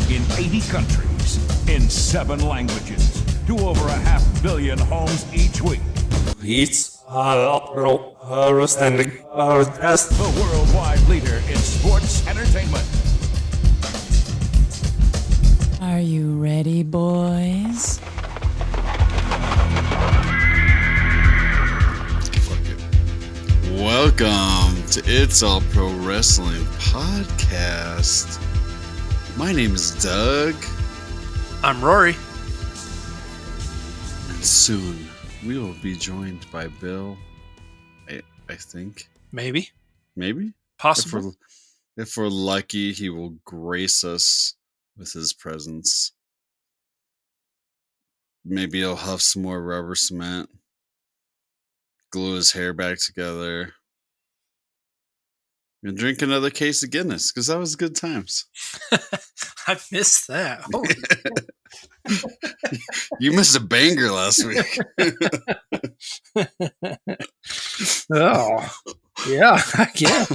in 80 countries, in 7 languages, to over 500 million homes each week. It's wrestling podcast. The worldwide leader in sports entertainment. Are you ready, boys? Welcome to It's All Pro Wrestling Podcast. My name is Doug. I'm Rory. And soon we will be joined by Bill. I think. Maybe. Possible. If we're lucky, he will grace us with his presence. Maybe he'll huff some more rubber cement. Glue his hair back together, and drink another case of Guinness, because that was good times. I missed that. You missed a banger last week. Oh, yeah, yeah.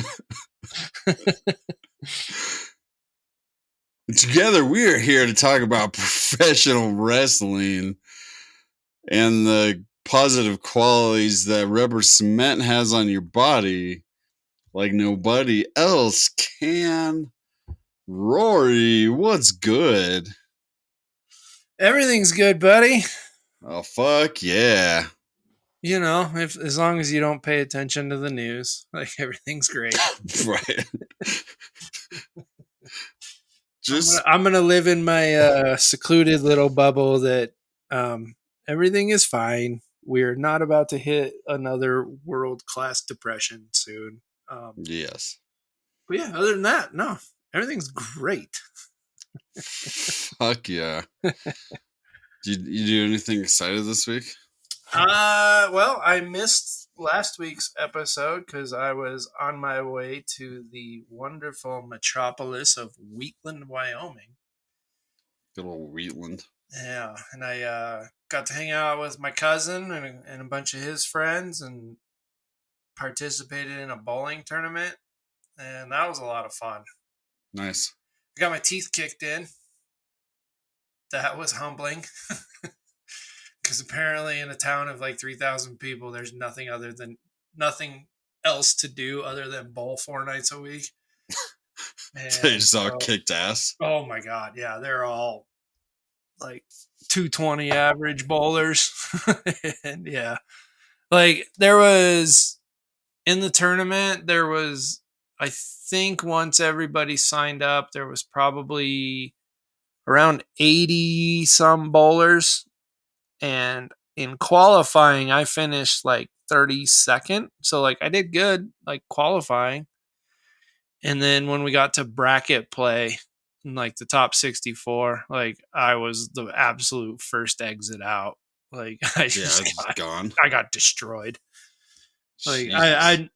Together, we are here to talk about professional wrestling and the positive qualities that rubber cement has on your body like nobody else can. Rory, what's good? Everything's good, buddy. Oh, fuck yeah. You know, as long as you don't pay attention to the news, like everything's great. Right. I'm gonna live in my secluded little bubble that everything is fine. We're not about to hit another world-class depression soon. Yes. But yeah, other than that, no, everything's great. Fuck yeah. Did you do anything excited this week? Well, I missed last week's episode because I was on my way to the wonderful metropolis of Wheatland, Wyoming. Good old Wheatland. Yeah, and I got to hang out with my cousin and a bunch of his friends and participated in a bowling tournament, and that was a lot of fun. Nice. I got my teeth kicked in. That was humbling. Because apparently in a town of like 3,000 people, there's nothing else to do other than bowl 4 nights a week. They just all kicked ass. Oh my God. Yeah. They're all like 220 average bowlers. And yeah, like there was in the tournament, I think once everybody signed up, there was probably around 80 some bowlers. And in qualifying, I finished like 32nd. So like I did good, like qualifying. And then when we got to bracket play, in like the top 64, like I was the absolute first exit out. Like I got destroyed. Like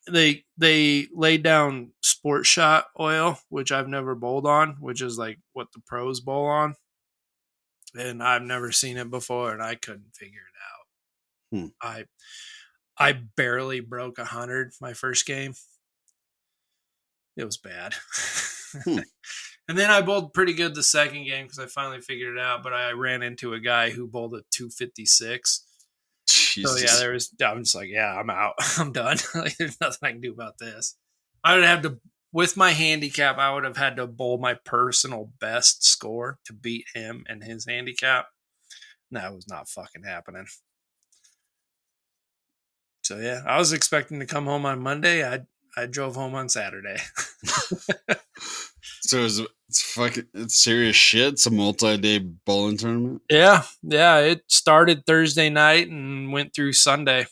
they laid down Sport Shot oil, which I've never bowled on, which is like what the pros bowl on. And I've never seen it before, and I couldn't figure it out. I barely broke 100 my first game. It was bad. And then I bowled pretty good the second game because I finally figured it out, but I ran into a guy who bowled a 256. Jesus. So yeah, I'm just like, yeah, I'm out. I'm done. Like, there's nothing I can do about this. I would have to, with my handicap, I would have had to bowl my personal best score to beat him and his handicap. And that was not fucking happening. So yeah, I was expecting to come home on Monday. I drove home on Saturday. So it's serious shit. It's a multi-day bowling tournament. Yeah. It started Thursday night and went through Sunday.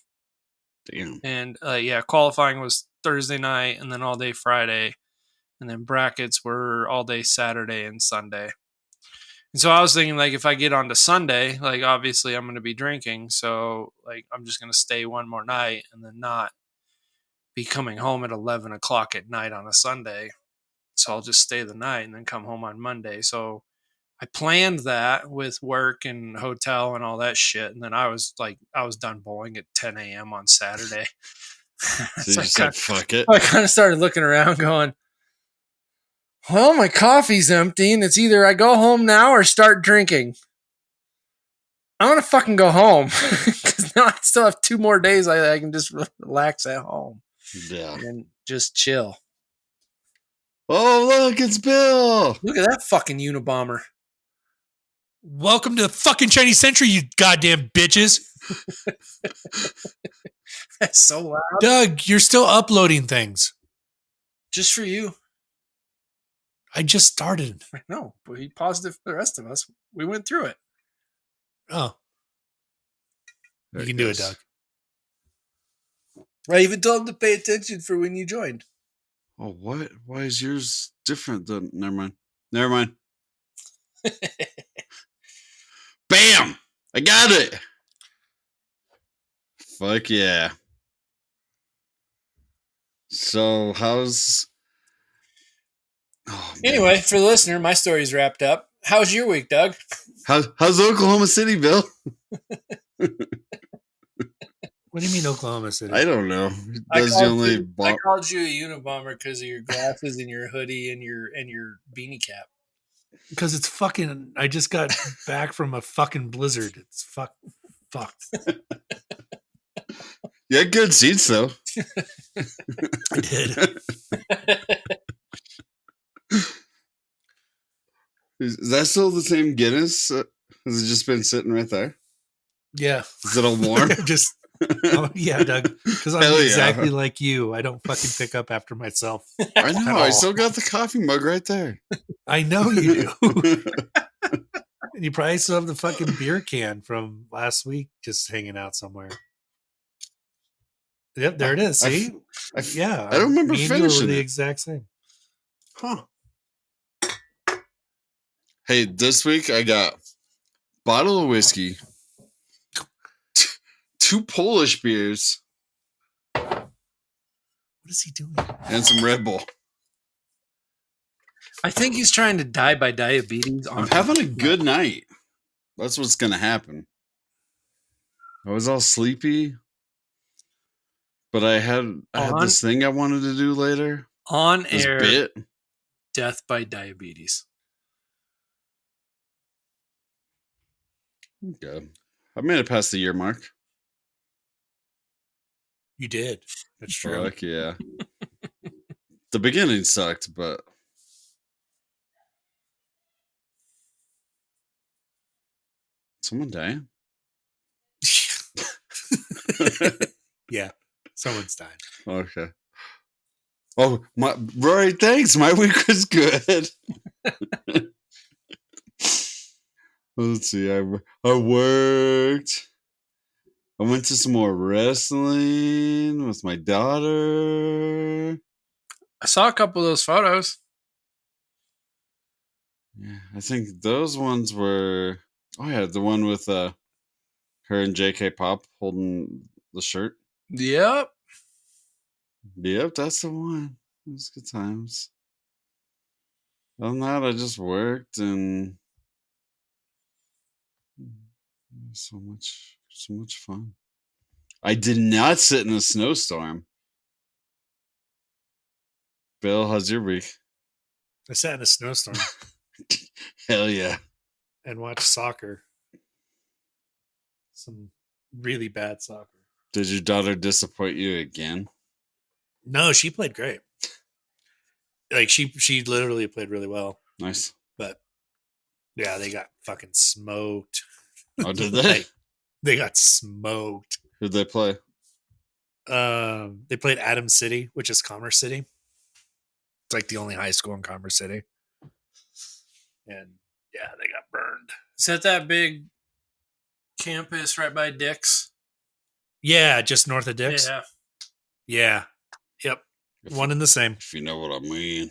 Damn. And qualifying was Thursday night and then all day Friday, and then brackets were all day Saturday and Sunday. And so I was thinking, like, if I get onto Sunday, like obviously I'm going to be drinking, so like I'm just going to stay one more night and then not be coming home at 11 o'clock at night on a Sunday. So I'll just stay the night and then come home on Monday. So I planned that with work and hotel and all that shit. And then I was done bowling at 10 a.m. on Saturday. So you said, fuck it. I kind of started looking around going, Well, my coffee's empty, and it's either I go home now or start drinking. I want to fucking go home because now I still have 2 more days. I can just relax at home Yeah. and just chill. Oh, look, it's Bill. Look at that fucking Unabomber. Welcome to the fucking Chinese Century, you goddamn bitches. That's so loud. Doug, you're still uploading things. Just for you. I just started. I know, but he paused it for the rest of us. We went through it. Oh. There You can it do it, goes. Doug. I even told him to pay attention for when you joined. Oh, what? Why is yours different than... Never mind. Bam! I got it! Fuck yeah. So, how's... Oh, man. Anyway, for the listener, my story's wrapped up. How's your week, Doug? How's Oklahoma City, Bill? What do you mean Oklahoma City? I don't know. I That's the only... called you a Unabomber because of your glasses and your hoodie and your beanie cap. Because it's fucking... I just got back from a fucking blizzard. It's fucked. You had good seats, though. I did. Is that still the same Guinness? Has it just been sitting right there? Yeah. Is it all warm? Just... Oh, yeah, Doug. Because I'm Hell yeah. exactly like you. I don't fucking pick up after myself. I know. At I all. still got the coffee mug right there. I know you do. And you probably still have the fucking beer can from last week just hanging out somewhere. Yep, there it is. See? Yeah. I don't remember me and you finishing were the it. exact same. Huh. Hey, this week I got bottle of whiskey, 2 Polish beers, What is he doing? and some Red Bull. I think he's trying to die by diabetes. I'm having a good night. That's what's gonna happen. I was all sleepy, but I had this thing I wanted to do later. On This air bit. death by diabetes. Okay. I made it past the year mark. You did. That's true. Fuck yeah. The beginning sucked, but someone dying? Yeah. Someone's died. Okay. Oh, my Rory, thanks. My week was good. Let's see. I worked. I went to some more wrestling with my daughter. I saw a couple of those photos. Yeah, I think those ones were. Oh yeah, the one with her and J.K. Pop holding the shirt. Yep. Yep, that's the one. It was good times. Other than that, I just worked and so much fun. I did not sit in a snowstorm. Bill, how's your week? I sat in a snowstorm Hell yeah. and watched soccer. Some really bad soccer. Did your daughter disappoint you again? No, she played great. Like she literally played really well. Nice. But yeah, they got fucking smoked. Oh, did they? Like, they got smoked. Who'd they play? They played Adams City, which is Commerce City. It's like the only high school in Commerce City. And yeah, they got burned. Is that big campus right by Dick's? Yeah, just north of Dick's. Yeah. Yeah. Yep. One and the same. If you know what I mean.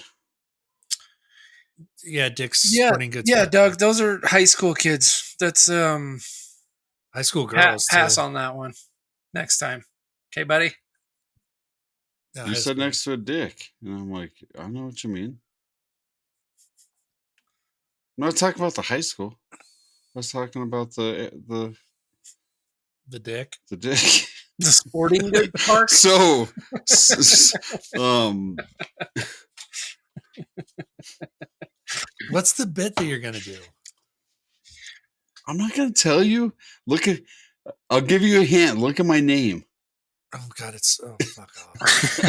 Yeah, Dick's Yeah, Sporting Goods. yeah, Factory. Doug. Those are high school kids. That's High school girls. pass too. on that one next time. Okay, buddy. Yeah, You high said school. next to a dick. And I'm like, I know what you mean. I'm not talking about the high school. I was talking about the Dick. dick. The sporting goods park. So, What's the bit that you're gonna do? I'm not gonna tell you. I'll give you a hint. Look at my name. Oh God, fuck off.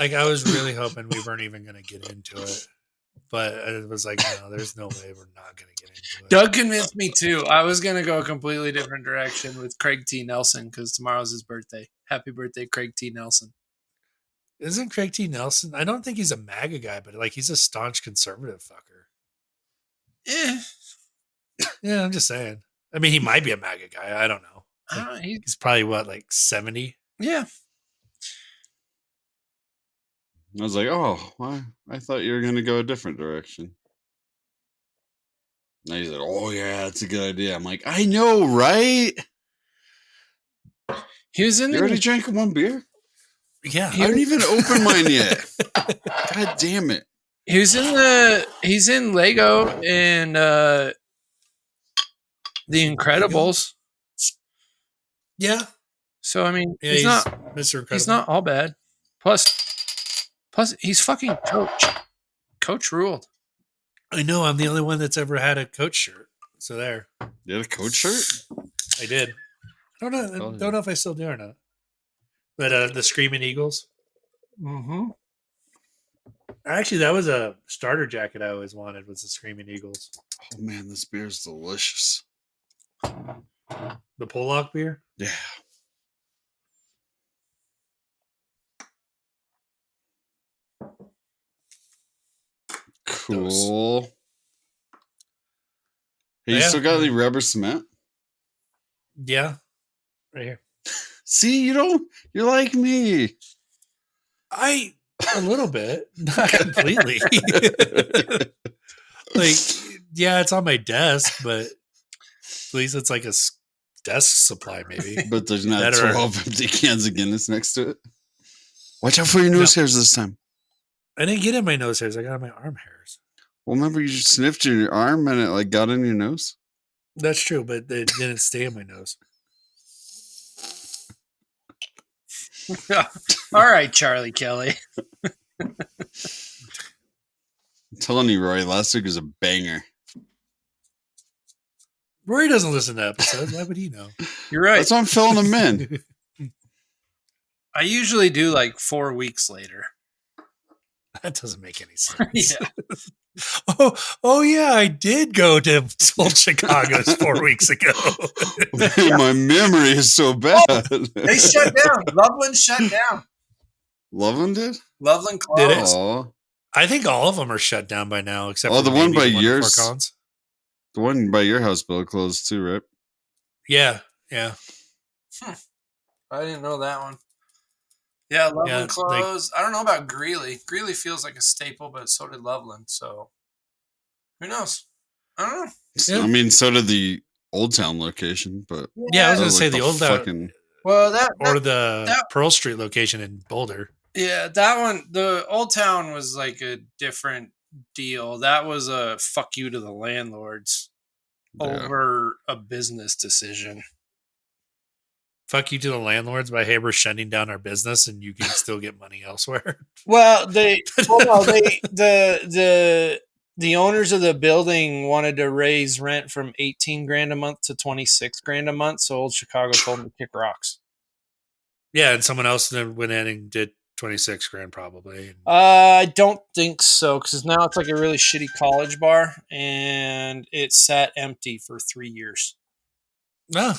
Like I was really hoping we weren't even gonna get into it, but it was like, no, there's no way we're not gonna get into it. Doug convinced me too. I was gonna go a completely different direction with Craig T. Nelson because tomorrow's his birthday. Happy birthday, Craig T. Nelson. Isn't Craig T. Nelson? I don't think he's a MAGA guy, but like he's a staunch conservative fucker. Yeah, I'm just saying. I mean, he might be a MAGA guy. I don't know. Like, he's probably like 70. Yeah. I was like, oh, why? I thought you were going to go a different direction. Now he's like, oh, yeah, that's a good idea. I'm like, I know, right? He was in You already drank one beer? Yeah. I haven't even opened mine yet. God damn it. He's in Lego and The Incredibles. Yeah. So, I mean, Yeah, he's not Mr. Incredible. He's not all bad. Plus, he's fucking Coach. Coach ruled. I know. I'm the only one that's ever had a Coach shirt. So there. You had a Coach shirt? I did. I don't know if I still do or not. But the Screaming Eagles. Mm-hmm. Actually, that was a starter jacket I always wanted. Was the Screaming Eagles. Oh, man, this beer is delicious. The Pollock beer. Yeah. Cool. Hey, you Yeah. still got any rubber cement? Yeah. Right here. See, you're like me. A little bit, not completely. Like, yeah, it's on my desk, but at least it's like a desk supply, maybe. But there's not That or- 12 empty cans of Guinness next to it. Watch out for your nose hairs this time. I didn't get in my nose hairs. I got in my arm hairs. Well, remember you sniffed your arm and it like got in your nose? That's true, but it didn't stay in my nose. All right, Charlie Kelly. I'm telling you, Roy, last week was a banger. Rory doesn't listen to episodes. Why would he know? You're right. That's why I'm filling them in. I usually do like 4 weeks later. That doesn't make any sense. Yeah. Oh yeah, I did go to Old Chicago's 4 weeks ago. My memory is so bad. They shut down. Loveland shut down. Loveland did? Loveland Did it? closed. Oh, I think all of them are shut down by now, except Oh, for the one maybe by in Fort yours? Collins. the one by your house bill closed too, right? Yeah. I didn't know that one. Yeah, Loveland Yeah, closed. I don't know about Greeley. Greeley feels like a staple, but so did Loveland. So who knows? I don't know. Yeah. I mean, so did the Old Town location, but Yeah, I was that gonna say like the old fucking. Well, or the that- Pearl Street location in Boulder. yeah, that one, the Old Town was like a different deal. That was a fuck you to the landlords Yeah. over a business decision. Fuck you to the landlords by hey, we're shutting down our business and you can still get money elsewhere. Well, the owners of the building wanted to raise rent from 18 grand a month to 26 grand a month. So Old Chicago told them to kick rocks. Yeah, and someone else then went in and did 26 grand probably. I don't think so because now it's like a really shitty college bar and it sat empty for 3 years. No.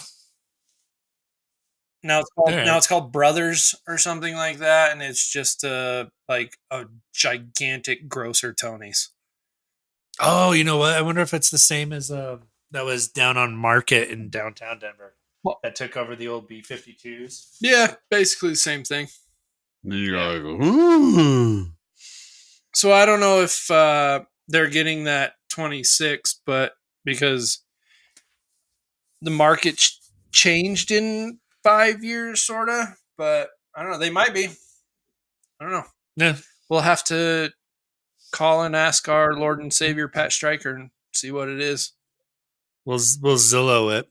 Now it's called Brothers or something like that, and it's just like a gigantic grocer Tony's. Oh, you know what? I wonder if it's the same as that was down on Market in downtown Denver. Well- That took over the old B-52s. Yeah, basically the same thing. Then you gotta go. Ooh. So I don't know if they're getting that 26, but because the market changed in 5 years, sort of. But I don't know. They might be. I don't know. Yeah. We'll have to call and ask our Lord and Savior Pat Stryker and see what it is. We'll Zillow it.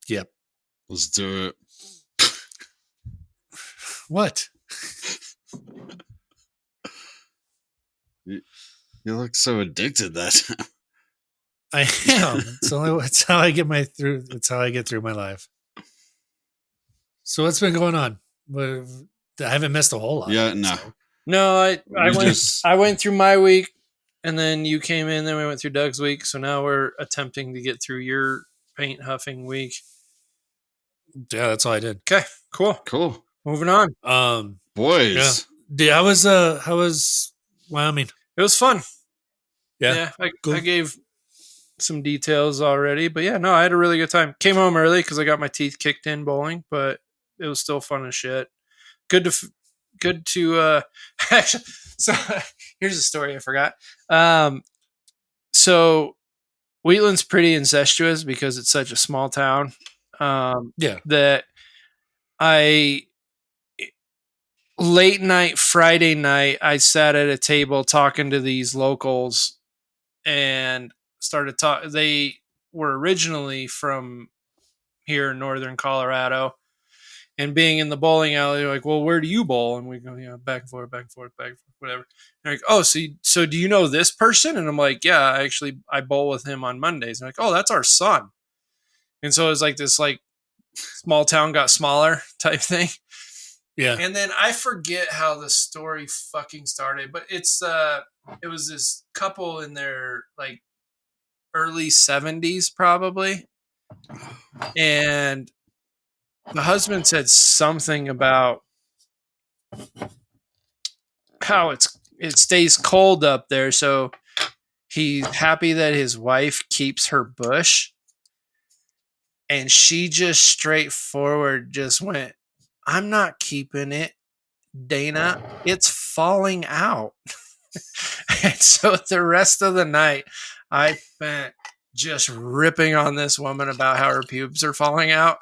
Yep. Let's do it. What? You look so addicted that time. I am. It's how I get It's how I get through my life. So what's been going on? But I haven't missed a whole lot. Yeah, no. No, We I went through my week, and then you came in. Then we went through Doug's week. So now we're attempting to get through your paint huffing week. Yeah, that's all I did. Okay, cool. Cool. Moving on. Boys. Yeah, how was Wyoming? It was fun. Yeah. Cool. I gave some details already, but yeah, no, I had a really good time. Came home early because I got my teeth kicked in bowling, but it was still fun as shit. Good to actually. So here's a story I forgot. So Wheatland's pretty incestuous because it's such a small town. That late night Friday night, I sat at a table talking to these locals and started talking. They were originally from here in northern Colorado, and being in the bowling alley, they're like, well, where do you bowl? And we go, back and forth, whatever. And they're like, oh, so do you know this person? And I'm like, yeah, I bowl with him on Mondays. And they're like, oh, that's our son. And so it was like this like small town got smaller type thing. Yeah. And then I forget how the story fucking started, but it was this couple in their like early 70s probably. And the husband said something about how it stays cold up there, so he's happy that his wife keeps her bush. And she just straightforward just went, I'm not keeping it, Dana. It's falling out. And so the rest of the night, I spent just ripping on this woman about how her pubes are falling out.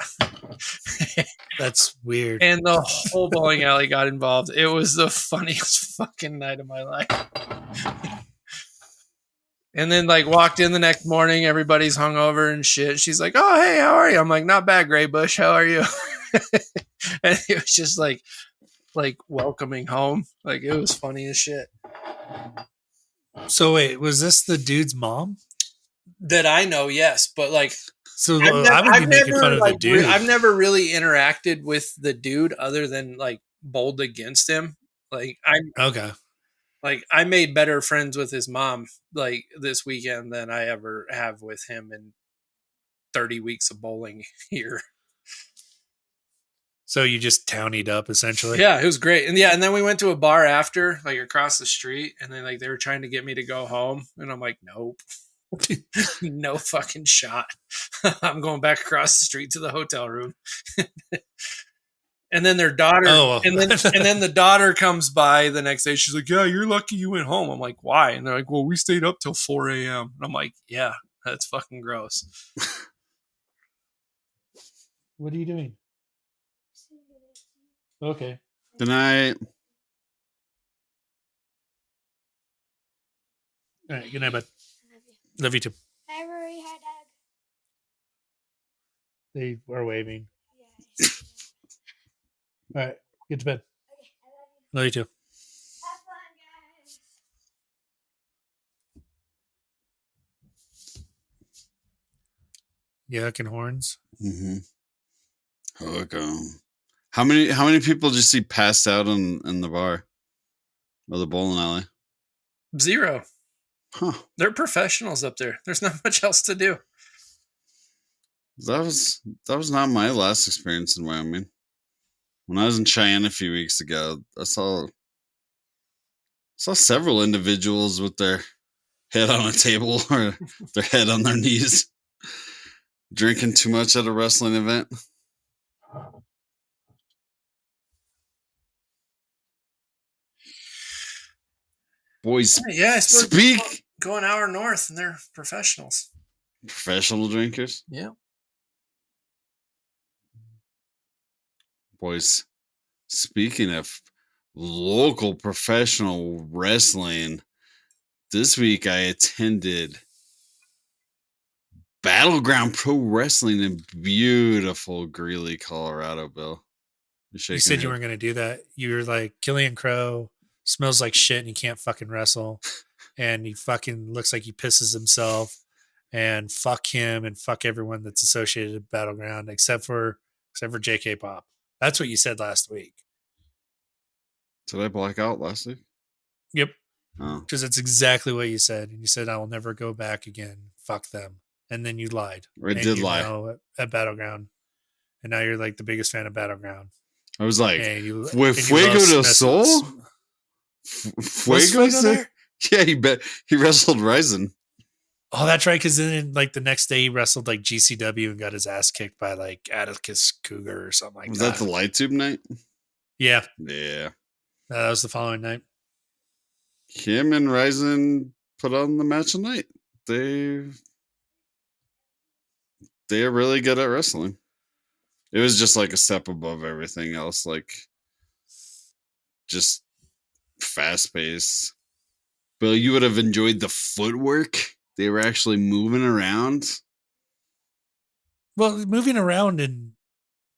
That's weird. And the whole bowling alley got involved. It was the funniest fucking night of my life. And then like walked in the next morning, everybody's hungover and shit. She's like, oh, hey, how are you? I'm like, not bad, Gray Bush. How are you? And it was just like welcoming home. Like it was funny as shit. So wait, was this the dude's mom? That I know, yes. But like, so I would be making fun of the dude. I've never really interacted with the dude other than like bowled against him. Like okay. Like I made better friends with his mom like this weekend than I ever have with him in 30 weeks of bowling here. So you just townied up essentially? Yeah, it was great. And and then we went to a bar after, like across the street, and then like they were trying to get me to go home, and I'm like, nope. No fucking shot. I'm going back across the street to the hotel room. And then their daughter, and then the daughter comes by the next day. She's like, yeah, you're lucky you went home. I'm like, why? And they're like, well, we stayed up till 4 a.m. And I'm like, yeah, that's fucking gross. What are you doing? Okay. Good night. All right. Good night, bud. Love you too. Hi, Rory. Hi, Doug. They are waving. Yeah. All right. Get to bed. Okay, I love you. Love you too. Have fun, guys. Yuck and horns. Mm-hmm. Okay. How many people did you see passed out in the bar or the bowling alley? 0. Huh. They're professionals up there. There's not much else to do. That was not my last experience in Wyoming. When I was in Cheyenne a few weeks ago, I saw several individuals with their head on a table or their head on their knees, drinking too much at a wrestling event. Boys, Yeah, I suppose speak. Go an hour north, and they're professionals. Professional drinkers. Yeah. Boys, speaking of local professional wrestling, this week I attended Battleground Pro Wrestling in beautiful Greeley, Colorado, Bill. You said you weren't going to do that. You were like Killian Crow, smells like shit and he can't fucking wrestle, and he fucking looks like he pisses himself, and fuck him and fuck everyone that's associated with Battleground except for JK Pop. That's what you said last week. Did I black out last week? Yep. Oh. Because that's exactly what you said. And you said, I will never go back again. Fuck them. And then you lied. I did lie. At Battleground. And now you're like the biggest fan of Battleground. I was like, and with Fuego del Sol? Fuego's there? Yeah, he wrestled Ryzen. Oh, that's right. Because then, like, the next day he wrestled like GCW and got his ass kicked by like Atticus Cougar or something like that. Was that the Light Tube night? Yeah. Yeah. That was the following night. Him and Ryzen put on the match of the night. They're really good at wrestling. It was just like a step above everything else, like just fast paced. Bill, you would have enjoyed the footwork. They were actually moving around. Well, moving around and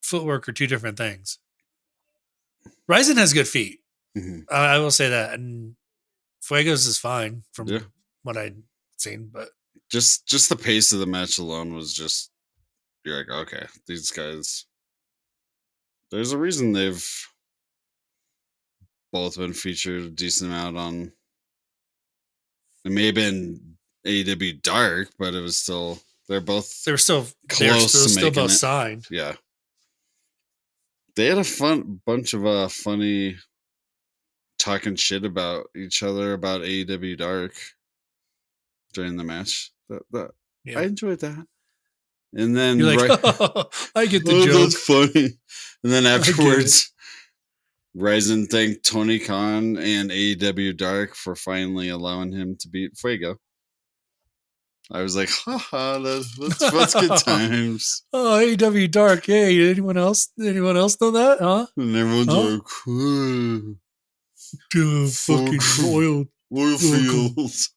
footwork are two different things. Ryzen has good feet. Mm-hmm. I will say that. And Fuego's is fine from what I'd seen, but just the pace of the match alone was just, you're like, okay, these guys, there's a reason they've both been featured a decent amount on. It may have been AEW Dark, but it was still, they were still both signed. Yeah. They had a bunch of funny talking shit about each other about AEW Dark during the match. I enjoyed that. And then you're like, I get the joke. That's funny. And then afterwards, Ryzen thanked Tony Khan and AEW Dark for finally allowing him to beat Fuego. I was like, haha, that's good times. Oh, AEW Dark. Hey, anyone else know that? Huh? And everyone's like, fucking oil fields.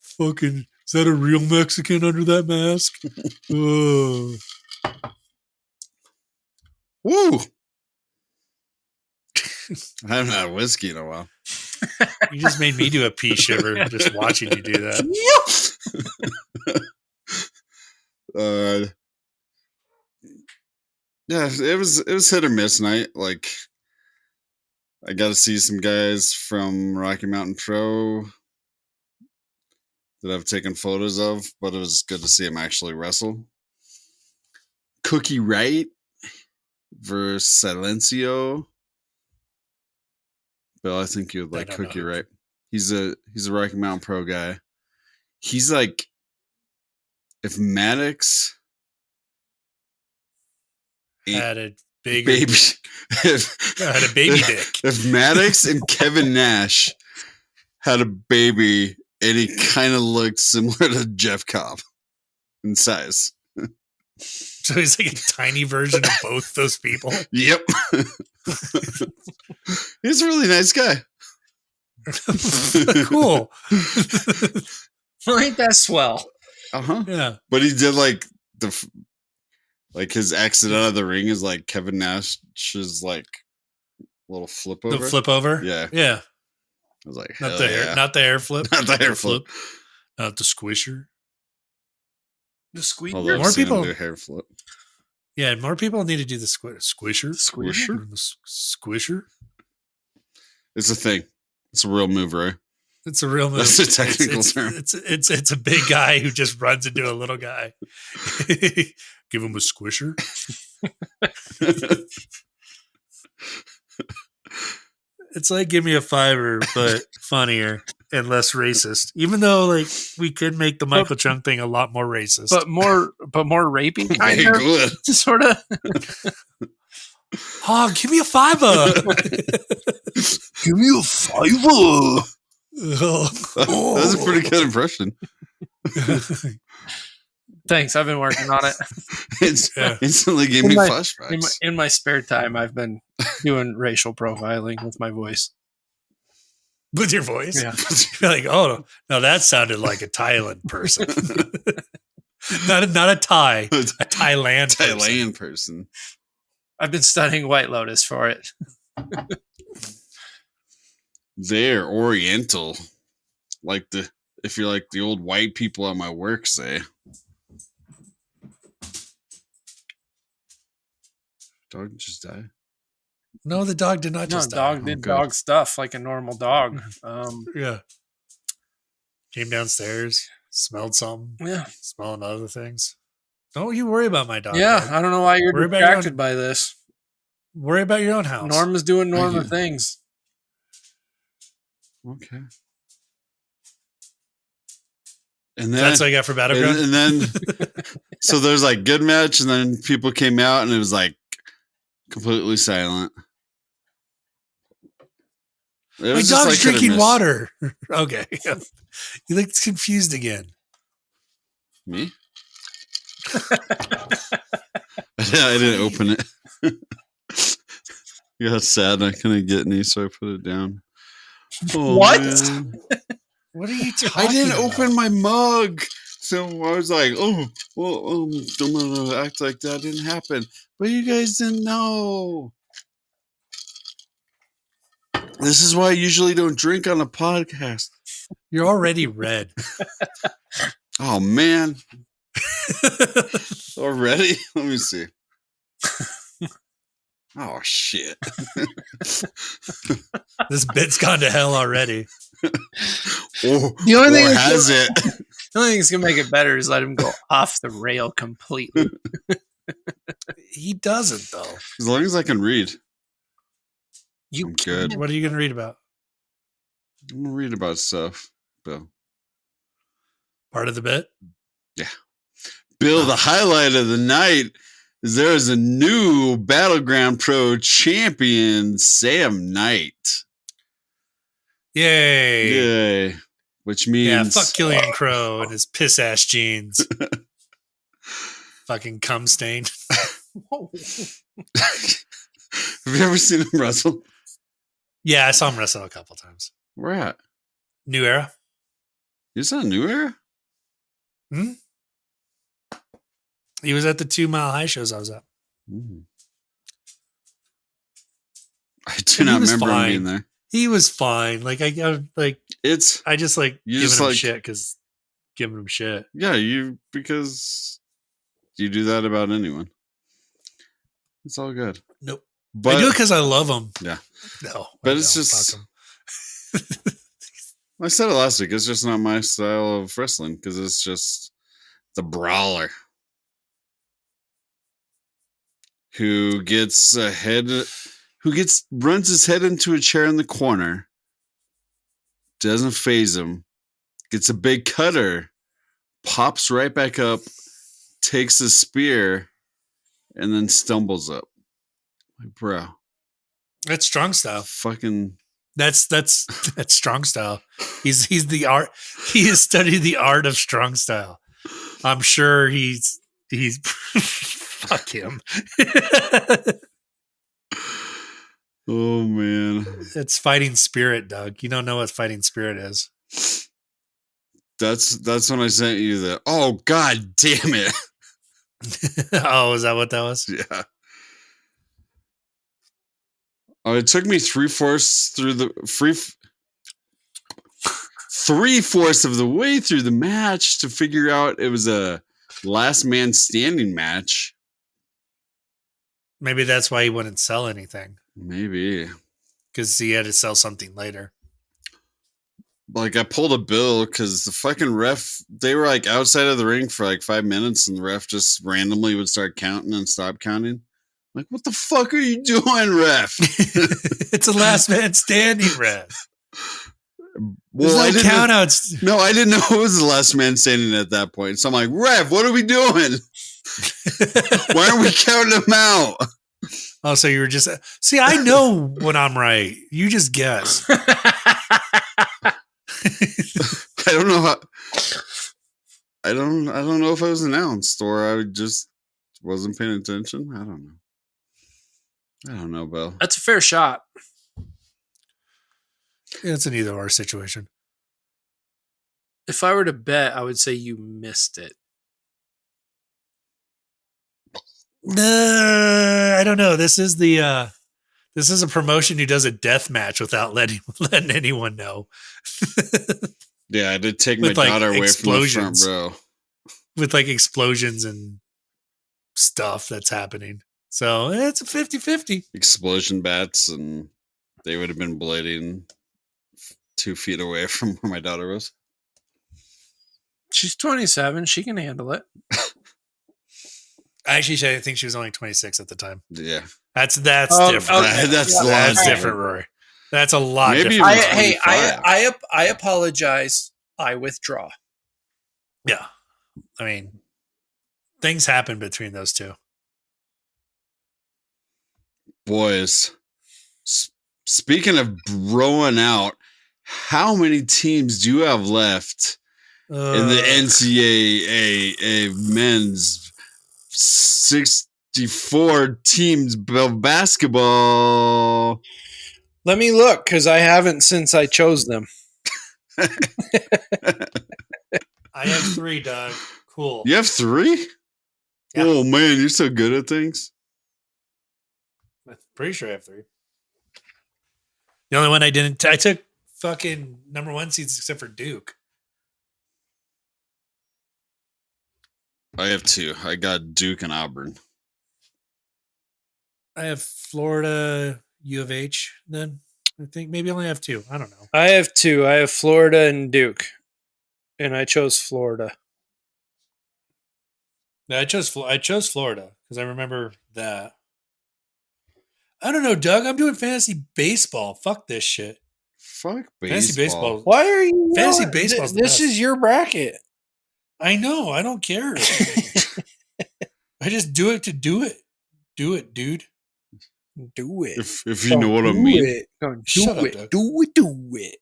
Fucking, is that a real Mexican under that mask? Woo! I haven't had whiskey in a while. You just made me do a pee shiver just watching you do that. Yeah, it was hit or miss night. Like, I got to see some guys from Rocky Mountain Pro that I've taken photos of, but it was good to see him actually wrestle. Cookie Wright versus Silencio. Bill, I think you would like Cookie Wright. He's a Rocky Mountain Pro guy. He's like, if Maddox had a big baby, had a baby dick. If Maddox and Kevin Nash had a baby, and he kind of looked similar to Jeff Cobb in size. So he's like a tiny version of both those people. Yep. He's a really nice guy. Cool. Well, ain't that swell? Uh-huh. Yeah. But he did like his exit out of the ring is like Kevin Nash's like little flip over. The flip over? Yeah. Yeah. I was like, not the hair flip. Not the hair flip. Not the squisher. The squeaker. More people do hair flip. Yeah, more people need to do the squisher. Squisher. It's a thing. It's a real move, right? It's a real move. That's a technical term. It's a big guy who just runs into a little guy. Give him a squisher. It's like give me a fiver, but funnier and less racist. Even though like we could make the Michael Chung thing a lot more racist, but more rapey kind of good. Sort of. Oh, give me a fiver. Give me a fiver. That's a pretty good impression. Thanks, I've been working on it. It's instantly gave me flashbacks. In my spare time, I've been doing racial profiling with my voice. With your voice? Yeah. You're like, oh, no, that sounded like a Thailand person. not a Thai, a Thailand person. I've been studying White Lotus for it. They're Oriental, if you're like the old white people at my work say. Dog just died. No, the dog did not No, just die. dog did good. dog stuff like a normal dog. Yeah. Came downstairs, smelled something, Yeah. smelling other things. Don't you worry about my dog. Yeah, Doug. I don't know why you're Worry about your distracted own- by this. Worry about your own house. Norma's doing Norma you. things. Okay. And then That's what I got for Battleground. and then so there's like good match, and then people came out, and it was like completely silent. It my was dog's just like hit or drinking miss. water. Okay. You look confused again. Me? I didn't open it. I got sad. I couldn't get any, so I put it down. Oh, What? man. What are you talking I didn't about? open my mug. So I was like, oh, well, I'm going to act like that didn't happen. But you guys didn't know. This is why I usually don't drink on a podcast. You're already red. Oh, man. Already? Let me see. Oh, shit. This bit's gone to hell already. The only thing or that's has it? The only thing that's gonna make it better is let him go off the rail completely. He doesn't, though. As long as I can read. You I'm good. What are you going to read about? I'm going to read about stuff, Bill. Part of the bit? Bill, the highlight of the night is there is a new Battleground Pro champion, Sam Knight. Yay. Yay. Which means... Yeah, fuck Killian Crow and his piss ass jeans. Fucking cum stain. Have you ever seen him wrestle? Yeah, I saw him wrestle a couple times. Where at? New Era. You saw New Era? He was at the 2 Mile High shows I was at. I do And he not was remember him fine. being there. He was fine. Like I It's... just like You giving just him like- shit because giving him shit. Yeah, because you do that about anyone. It's all good. Nope. But I do it because I love him. Yeah. No, But I it's don't. just- Fuck him. I said it last week. It's just not my style of wrestling because it's just the brawler who gets runs his head into a chair in the corner, doesn't phase him, gets a big cutter, pops right back up, takes a spear, and then stumbles up. Like, bro, That's strong style. fucking. That's strong style. He's the art. He has studied the art of strong style. I'm sure he's fuck him. Oh man, It's fighting spirit, Doug. You don't know what fighting spirit is. that's when I sent you the. Oh god, damn it! Oh, is that what that was? Yeah. Oh, it took me 3/4 through the 3/4 of the way through the match to figure out it was a last man standing match. Maybe that's why he wouldn't sell anything Maybe. because he had to sell something later. Like I pulled a bill because the fucking ref, they were like outside of the ring for like 5 minutes and the ref just randomly would start counting and stop counting. Like, what the fuck are you doing, ref? It's a last man standing, ref. There's Well, I no didn't. count outs. No, I didn't know it was the last man standing at that point. So I'm like, ref, what are we doing? Why aren't we counting them out? Oh, so you were just see? I know when I'm right. You just guess. I don't know how. I don't know if I was announced or I just wasn't paying attention. I don't know. I don't know, Bill. That's a fair shot. It's an either or situation. If I were to bet, I would say you missed it. I don't know. This is the This is a promotion who does a death match without letting anyone know. Yeah, I did take my With, like, daughter away from the front explosions. row. With like explosions and stuff that's happening. So it's a 50-50. Explosion bats, and they would have been blading 2 feet away from where my daughter was. She's 27. She can handle it. Actually, I think she was only 26 at the time. Yeah. That's Oh, different. okay. That's Yeah, a lot That's different, Rory. That's a lot Maybe different. even Hey, 25. I apologize. I withdraw. Yeah. I mean, things happen between those two. Boys, speaking of broing out, how many teams do you have left in the NCAA men's 64 teams of basketball? Let me look because I haven't since I chose them. I have 3, Doug. Cool. You have 3? Yeah. Oh man, you're so good at things. I'm pretty sure I have 3. The only one I didn't, I took fucking number 1 seeds except for Duke. I have 2. I got Duke and Auburn. I have Florida, U of H. Then I think maybe I only have 2. I don't know. I have 2. I have Florida and Duke, and I chose Florida. No, I chose Florida because I remember that. I don't know, Doug. I'm doing fantasy baseball. Fuck this shit. Fuck baseball. Fantasy baseball. Why are you? Fantasy yelling? baseball's the This best. is your bracket. I know. I don't care. I just do it to do it. Do it, dude. Do it. If you know what I mean. Do Shut up, it. Doug. Do it. Do it.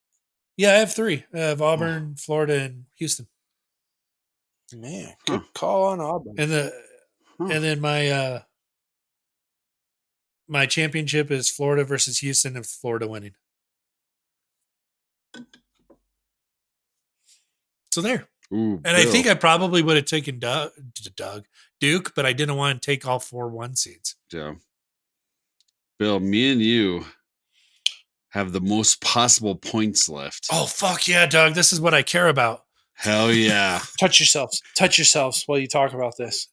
Yeah, I have 3. I have Auburn, Florida, and Houston. Man, good call on Auburn. And then my my championship is Florida versus Houston, and Florida winning. So there. Ooh, And I Bill. think I probably would have taken Duke, but I didn't want to take all 4 1 seeds. Yeah. Bill, me and you have the most possible points left. Oh, fuck yeah, Doug. This is what I care about. Hell yeah. Touch yourselves. Touch yourselves while you talk about this.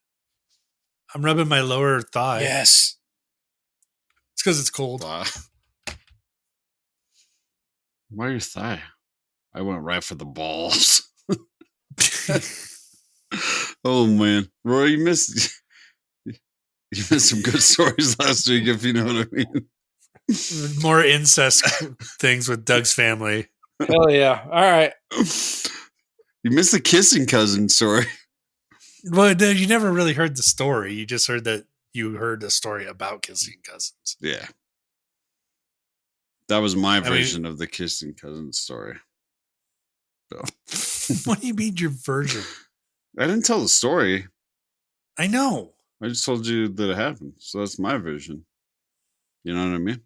I'm rubbing my lower thigh. Yes. It's because it's cold. Why your thigh? I went right for the balls. Oh man. Roy, you missed some good stories last week, if you know what I mean. More incest things with Doug's family. Hell yeah. All right. You missed the kissing cousin story. Well, Doug, you never really heard the story. You just heard that you heard the story about kissing cousins. Yeah. That was my mean- version of the kissing cousin story. What do you mean your version? I didn't tell the story. I know. I just told you that it happened. So that's my version. You know what I mean?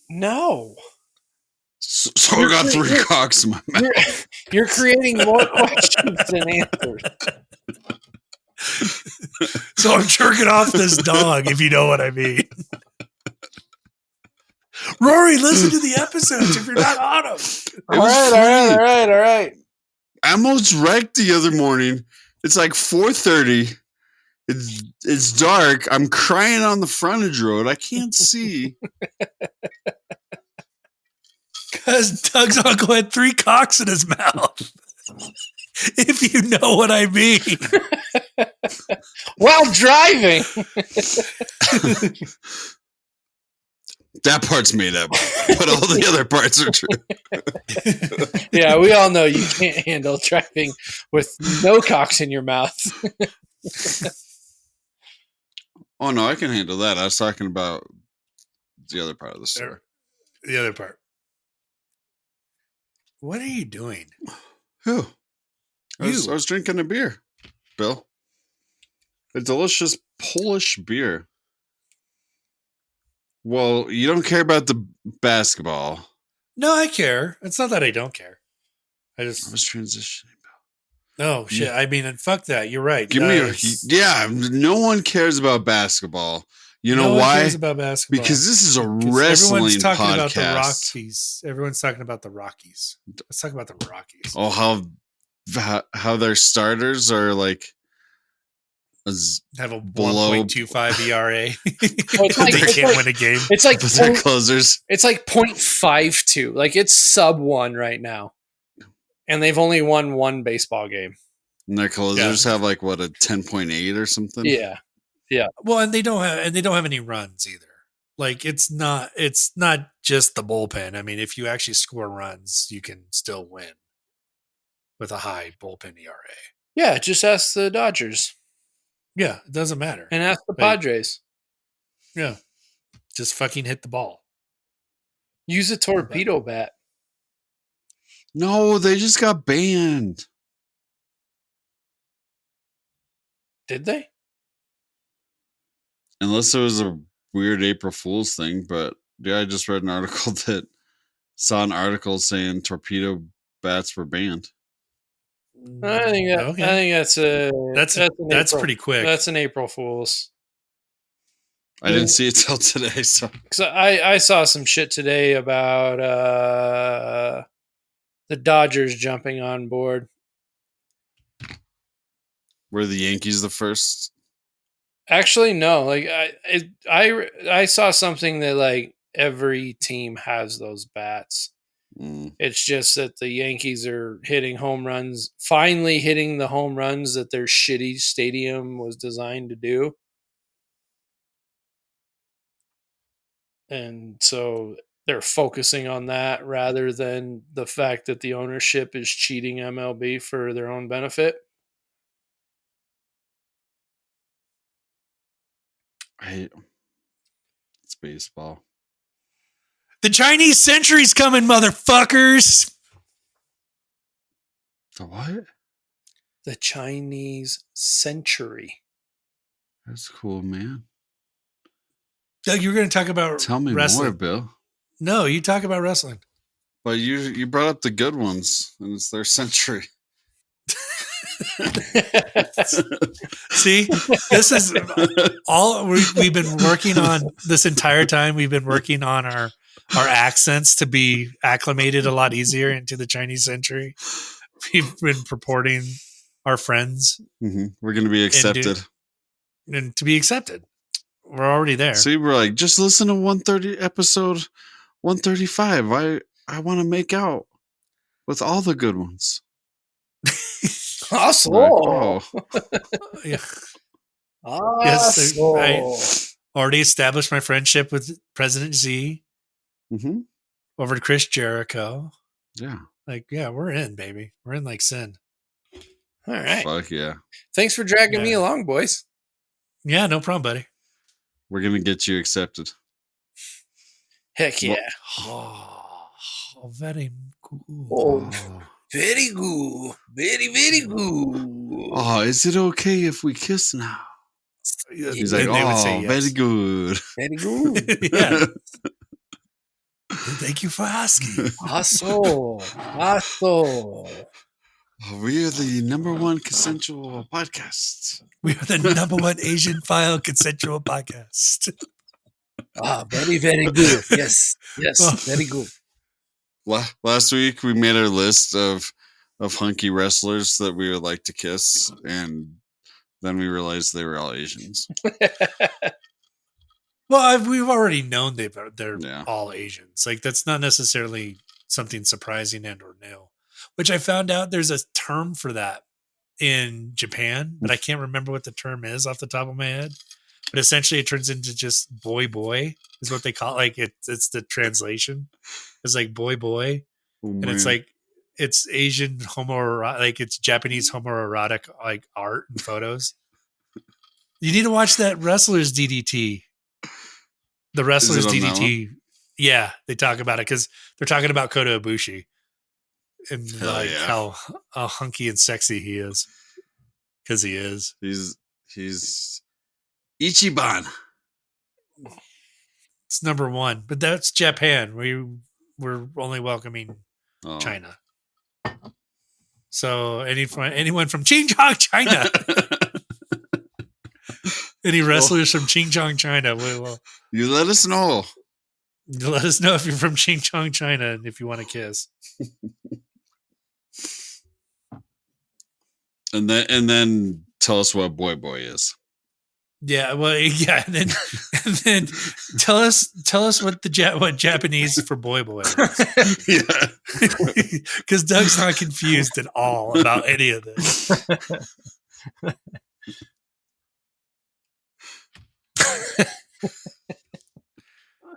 No. So I got 3 cocks in my mouth. You're creating more questions than answers. So I'm jerking off this dog, if you know what I mean. Rory, listen to the episodes if you're not on them. All right. I almost wrecked the other morning. It's like 4:30. It's dark. I'm crying on the frontage road. I can't see. Because Doug's uncle had 3 cocks in his mouth. If you know what I mean. While driving. That part's made up, but all the other parts are true. Yeah, we all know you can't handle driving with no cocks in your mouth. Oh no, I can handle that. I was talking about the other part of the story. The other part. What are you doing? Whew. I was drinking a beer, Bill. A delicious Polish beer. Well, you don't care about the basketball. No, I care. It's not that I don't care. I I just was transitioning. no shit. I mean, and fuck that. You're right. Give me no one cares about basketball. You know No one why? cares about basketball. Because this is a 'Cause wrestling everyone's talking podcast. about the Rockies. Everyone's talking about the Rockies. Let's talk about the Rockies. Oh, how their starters are like Have a below 1.25 ERA. it's like- They it's can't like- win a game. It's like but they're point, closers. it's like 0.52. Like it's sub 1 right now. And they've only won one baseball game. And their closers have like what, a 10.8 or something? Yeah. Well, and they don't have any runs either. Like it's not just the bullpen. I mean, if you actually score runs, you can still win with a high bullpen ERA. Yeah, just ask the Dodgers Yeah, it doesn't matter. and ask the Like- Padres. Yeah, just fucking hit the ball. Use a torpedo bat. No, they just got banned. Did they? Unless it was a weird April Fool's thing, but yeah, I just read an article saw an article saying torpedo bats were banned. I think that's an That's April- pretty quick. That's an April Fool's. I didn't see it till today, so Because I saw some shit today about the Dodgers jumping on board. were the Yankees the first? Actually, no. Like I saw something that like every team has those bats. Mm. It's just that the Yankees are hitting home runs, finally hitting the home runs that their shitty stadium was designed to do. And so they're focusing on that rather than the fact that the ownership is cheating MLB for their own benefit. It's baseball. The Chinese century's coming, motherfuckers. The what? The Chinese century. That's cool, man. Doug, you were going to talk about Tell me wrestling. more, Bill. No, you talk about wrestling. But you brought up the good ones, and it's their century. See, this is all we've been working on this entire time. We've been working on our accents to be acclimated a lot easier into the Chinese century. We've been purporting our friends We're going to be accepted. and to be accepted. We're already there. See, we're like, just listen to 130 episode 135. I want to make out with all the good ones. Awesome. Like, oh, Yeah. Awesome. Yes, I already established my friendship with President Z mhm. over to Chris Jericho. Yeah. Like, yeah, we're in, baby. We're in like sin. All right. Fuck yeah. Thanks for dragging me Yeah. along, boys. Yeah, no problem, buddy. We're going to get you accepted. Heck yeah. Oh, very cool. Oh, very good. Very, very good. Oh, is it okay if we kiss now? He's like, They would say oh, yes. very good. Very good. Yeah. Thank you for asking. Awesome. Awesome. We are the number one consensual podcast. We are the number one Asian file consensual podcast. Ah, very, very good. Yes. Yes. Very good. Last week, we made our list of hunky wrestlers that we would like to kiss, and then we realized they were all Asians. Well, we've already known they're Yeah. all Asians. Like that's not necessarily something surprising and or new. Which I found out there's a term for that in Japan, but I can't remember what the term is off the top of my head. But essentially, it turns into just boy is what they call it. Like it's the translation. It's like boy, Oh, and it's man. like it's Asian homoerotic, like it's Japanese homoerotic like art and photos. You need to watch that wrestlers DDT. The wrestlers on that DDT. Yeah, they talk about it because they're talking about Kota Ibushi and Hell like yeah. how hunky and sexy he is. Because he is. He's Ichiban. It's number one, but that's Japan. We're only welcoming Oh. China. So anyone from Xinjiang, China. Any wrestlers from Ching Chong, China? Well, You let us know. let us know if you're from Ching Chong, China, and if you want to kiss. And then tell us what boy is. Yeah, well, yeah, and then tell us what what Japanese for boy is. Yeah. Because Doug's not confused at all about any of this.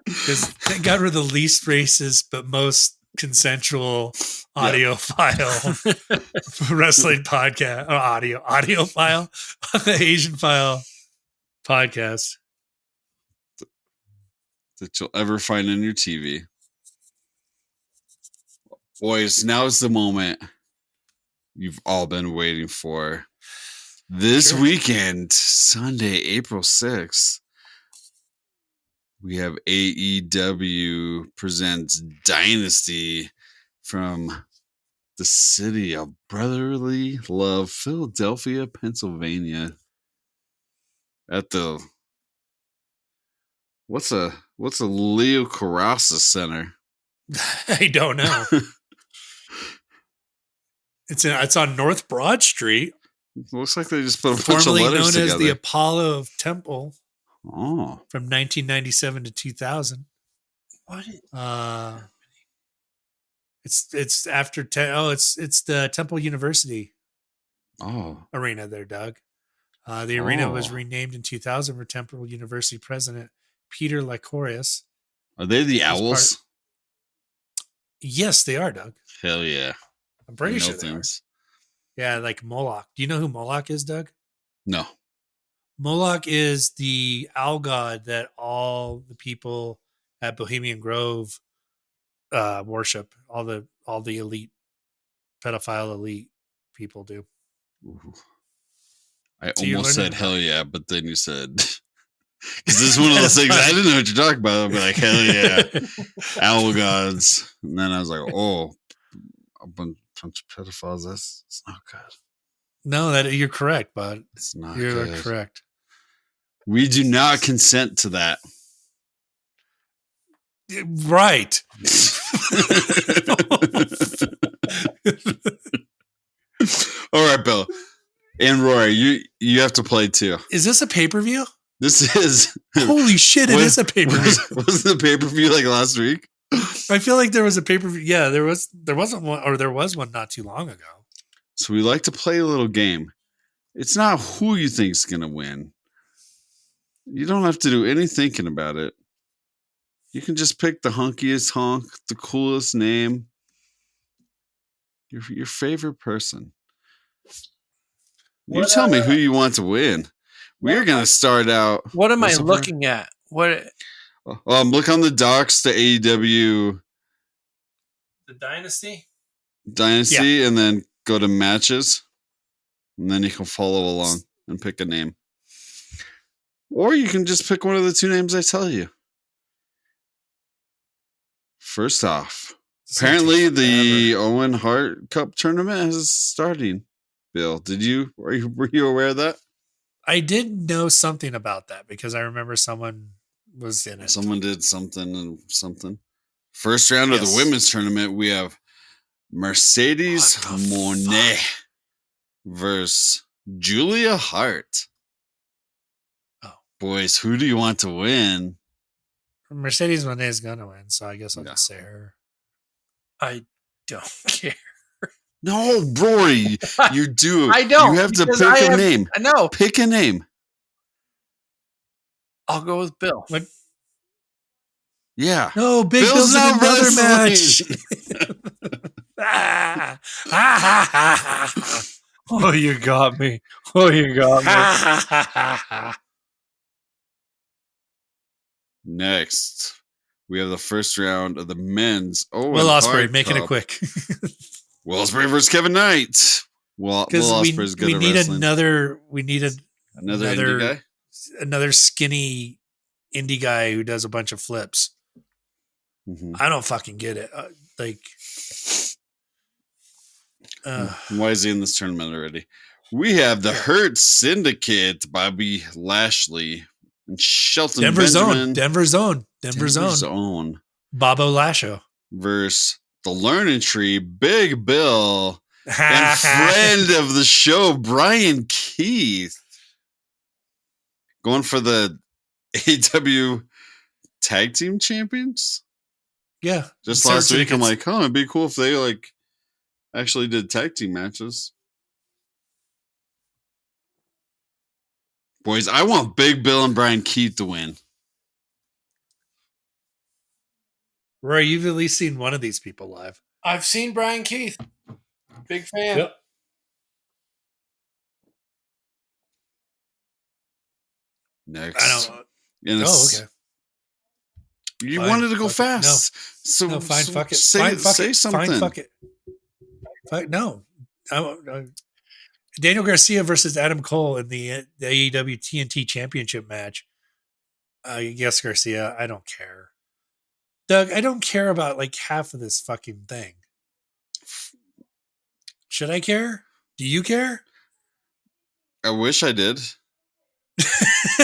Because thank God we're the least racist but most consensual audiophile wrestling podcast or audiophile Asian file podcast. That you'll ever find on your TV. Boys, now is the moment you've all been waiting for. This weekend, Sunday, April 6th, we have AEW presents Dynasty from the city of brotherly love, Philadelphia, Pennsylvania. At the what's a Leo Carrasa Center? I don't know. It's on North Broad Street, Looks like they just put a bunch of formerly known letters as together. the Apollo of Temple, Oh, from 1997 to 2000. What? It's after it's the Temple University oh, arena there, Doug. The arena was Oh. renamed in 2000 for Temple University president Peter Lycorius. are they the It's part- Owls? Yes, they are, Doug. Hell yeah! I'm pretty I know sure they are. things. Yeah, like Moloch. Do you know who Moloch is, Doug? No. Moloch is the owl god that all the people at Bohemian Grove worship. All the elite pedophile elite people do. Ooh. I So you're almost learning said hell yeah, but then you said because this is one of those things I didn't know what you're talking about. I'd be like, hell yeah, owl gods, and then I was like, oh, a bunch of pedophiles. That's not good. No, that you're correct, bud. It's not You're good. correct. We do not consent to that. Right. All right, Bill and Rory, you have to play too. Is this a pay-per-view? This is Holy shit, it is a pay-per-view. Was the pay per view like last week? I feel like there was a pay-per-view. Yeah, there wasn't one, or there was one not too long ago. So we like to play a little game. It's not who you think's gonna win. You don't have to do any thinking about it. You can just pick the hunkiest honk, the coolest name, your favorite person. You tell me who you want to win. We're gonna start out. What am I What's up, Rory? looking at? What? Look on the docs, the AEW The Dynasty? Dynasty, and then go to matches, and then you can follow along and pick a name. Or you can just pick one of the two names I tell you. First off, apparently the Owen Hart Cup tournament is starting. Bill, were you aware of that? I did know something about that because I remember someone was in it. Someone did something and something. First round of the Yes. women's tournament, we have Mercedes What the Monet versus Julia Hart. Oh. Boys, who do you want to win? Mercedes Moné is gonna win, so I guess I'll Yeah. just say her. I don't care. No, Rory, you do. I don't. You have to because pick I a have- name. No, Pick a name. I'll go with Bill. What? Yeah. No, Big Bill's Bill's in not another wrestling. match. Ah. Ha, ha, ha, ha, ha. Oh, you got me. Oh, you got me. Ha, ha, ha, ha. Next, we have the first round of the men's. Oh, Will Ospreay, making it quick. Will Ospreay versus Kevin Knight. Will Because Ospreay's good we at need wrestling. another Another indie another- guy. another skinny indie guy who does a bunch of flips. Mhm. I don't fucking get it. Why is he in this tournament already? We have the Hurt Syndicate, Bobby Lashley and Shelton Denver Benjamin. Denver Zone. Bobo Lasho. Versus the Learning Tree, Big Bill, and friend of the show, Brian Keith. Going for the AEW Tag Team Champions? Yeah. Just last week, I'm like, it'd be cool if they like actually did tag team matches. Boys, I want Big Bill and Brian Keith to win. Rory, you've at least seen one of these people live. I've seen Brian Keith. Big fan. Yep. Next. I don't know. Oh, okay. You Fine, wanted to go fuck it. fast. No, fine, fuck it. Say, Fine, fuck say it. something. Fine, fuck it. No. Daniel Garcia versus Adam Cole in the AEW TNT Championship match. Yes, Garcia, I don't care. Doug, I don't care about like half of this fucking thing. Should I care? Do you care? I wish I did.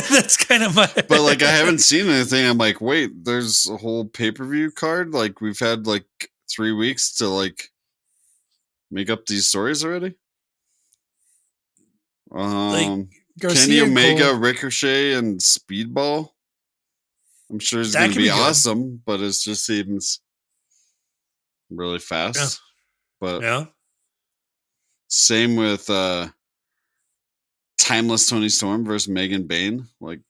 That's kind of my. But like, I haven't seen anything. I'm like, wait, there's a whole pay-per-view card. Like, we've had like 3 weeks to like make up these stories already. Kenny Omega, Ricochet, and Speedball. I'm sure it's going to be awesome, but it just seems really fast. Yeah. But yeah. Same with Timeless Tony Storm versus Megan Bain. Like,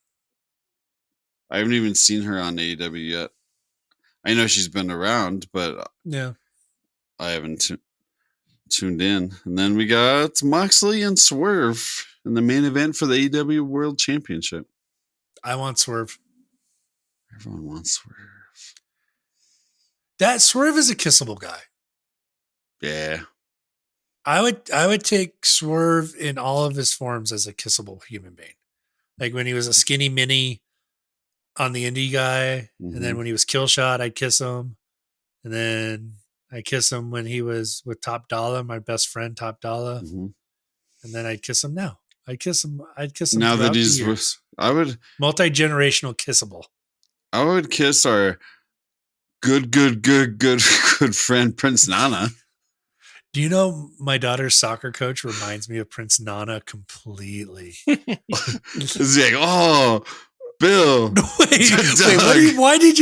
I haven't even seen her on AEW yet. I know she's been around, but yeah, I haven't tuned in. And then we got Moxley and Swerve in the main event for the AEW World Championship. I want Swerve. Everyone wants Swerve. That Swerve is a kissable guy. Yeah. I would take Swerve in all of his forms as a kissable human being. Like when he was a skinny mini on the indie guy, and then when he was Killshot, I'd kiss him. And then I kiss him when he was with Top Dollar, my best friend Top Dollar. And then I'd kiss him now. I'd kiss him now that he's with, I would multi-generational kissable. I would kiss our good friend Prince Nana. Do you know my daughter's soccer coach reminds me of Prince Nana completely? It's like, oh, Bill. Wait, why did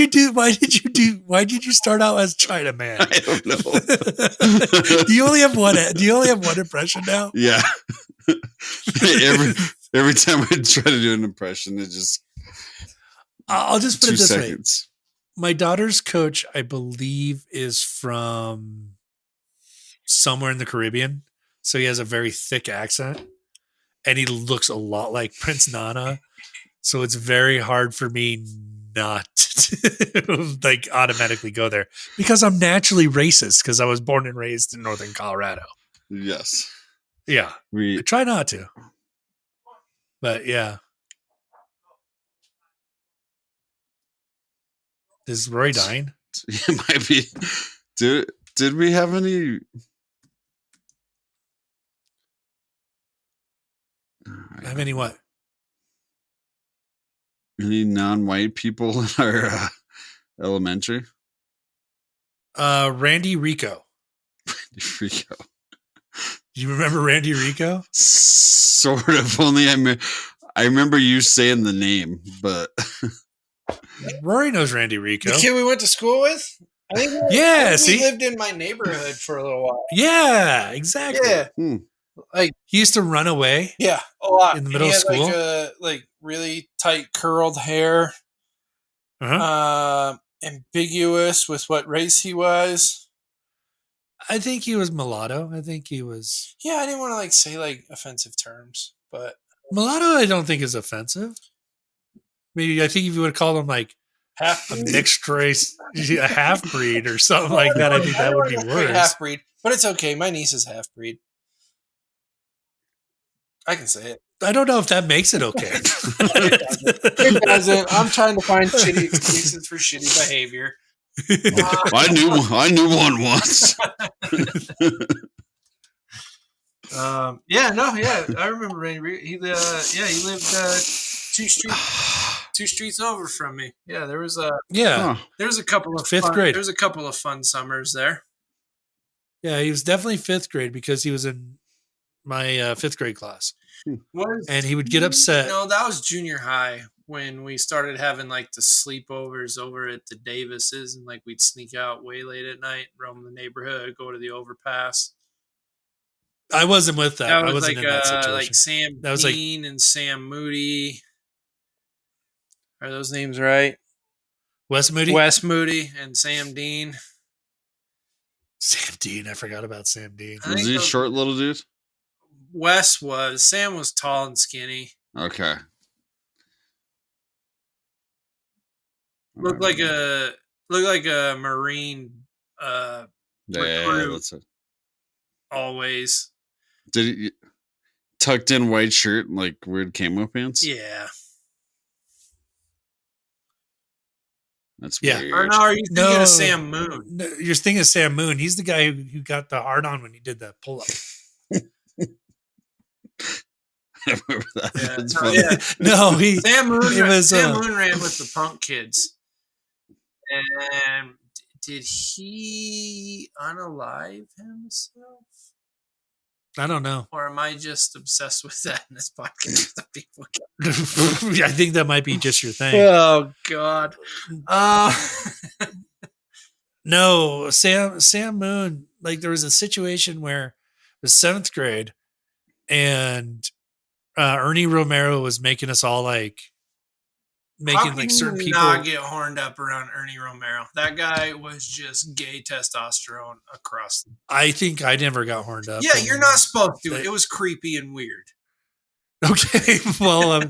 you start out as China Man? I don't know. Do you only have one impression now? Yeah. every time I try to do an impression, it just I'll just put it this seconds. way. My daughter's coach, I believe, is from somewhere in the Caribbean. So he has a very thick accent. And he looks a lot like Prince Nana. So it's very hard for me not to like automatically go there. Because I'm naturally racist because I was born and raised in northern Colorado. Yes. Yeah. I try not to. But yeah. Is Roy dying? It might be. Did we have any? Have any what? Any non-white people in our elementary? Randy Rico. Rico. Do you remember Randy Rico? Sort of. Only I remember you saying the name, but Rory knows Randy Rico. The kid we went to school with? I think he lived in my neighborhood for a little while. Yeah, exactly. Yeah. Like he used to run away. Yeah, a lot. In the middle of school. Like really tight curled hair. Ambiguous with what race he was. I think he was mulatto. I think he was. Yeah, I didn't want to like say like offensive terms, but mulatto I don't think is offensive. Maybe I think if you would call him like a mixed race, a half breed or something like that, I think that would be worse. Half breed, but it's okay. My niece is half breed. I can say it. I don't know if that makes it okay. It doesn't. I'm trying to find shitty excuses for shitty behavior. I knew one once. I remember Randy Reed. He lived two streets over from me. Yeah, there was a Yeah. couple of Fifth fun, grade. There's a couple of fun summers there. Yeah, he was definitely fifth grade because he was in my fifth grade class. And he would get upset. No, that was junior high when we started having like the sleepovers over at the Davises, and like we'd sneak out way late at night, roam the neighborhood, go to the overpass. I wasn't with that. That I was wasn't like in that situation. like Sam That was like- Dean and Sam Moody. Are those names right? Wes Moody? Wes Moody and Sam Dean. Sam Dean. I forgot about Sam Dean. I Was think he a those- short little dude? Wes was. Sam was tall and skinny. Okay. Looked like a Marine. Yeah, recruit. that's it. Always. Did he tucked in white shirt and like weird camo pants? Yeah. That's Yeah. weird. Or no, are you thinking No. of Sam Moon? No, you're thinking of Sam Moon. He's the guy who got the hard on when he did the pull up. I remember that. Yeah. That's No, funny. yeah. No, he. Sam Moon. It was, Sam Moon ran with the Punk Kids, and did he unalive himself, I don't know. or am I just obsessed with that in this podcast? The people. I think that might be just your thing. Oh God. No, Sam Moon. Like there was a situation where it was seventh grade, and Ernie Romero was making us all like How making can like certain you people. not get horned up around Ernie Romero? That guy was just gay testosterone across. I think I never got horned up. Yeah, and- you're not supposed to. They- It was creepy and weird. Okay, well,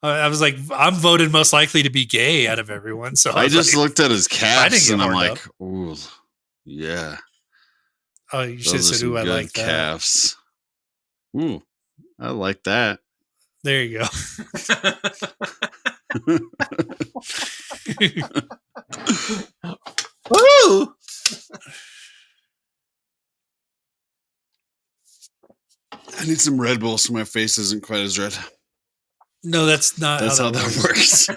I was like, I'm voted most likely to be gay out of everyone. So I was just like, looked at his didn't calves get and I'm horned like, ooh, yeah. oh, you should have Those are said, some "Ooh, I good like that." calves. Ooh, I like that. There you go. Woo! I need some Red Bull so my face isn't quite as red. No, that's not. That's how that works.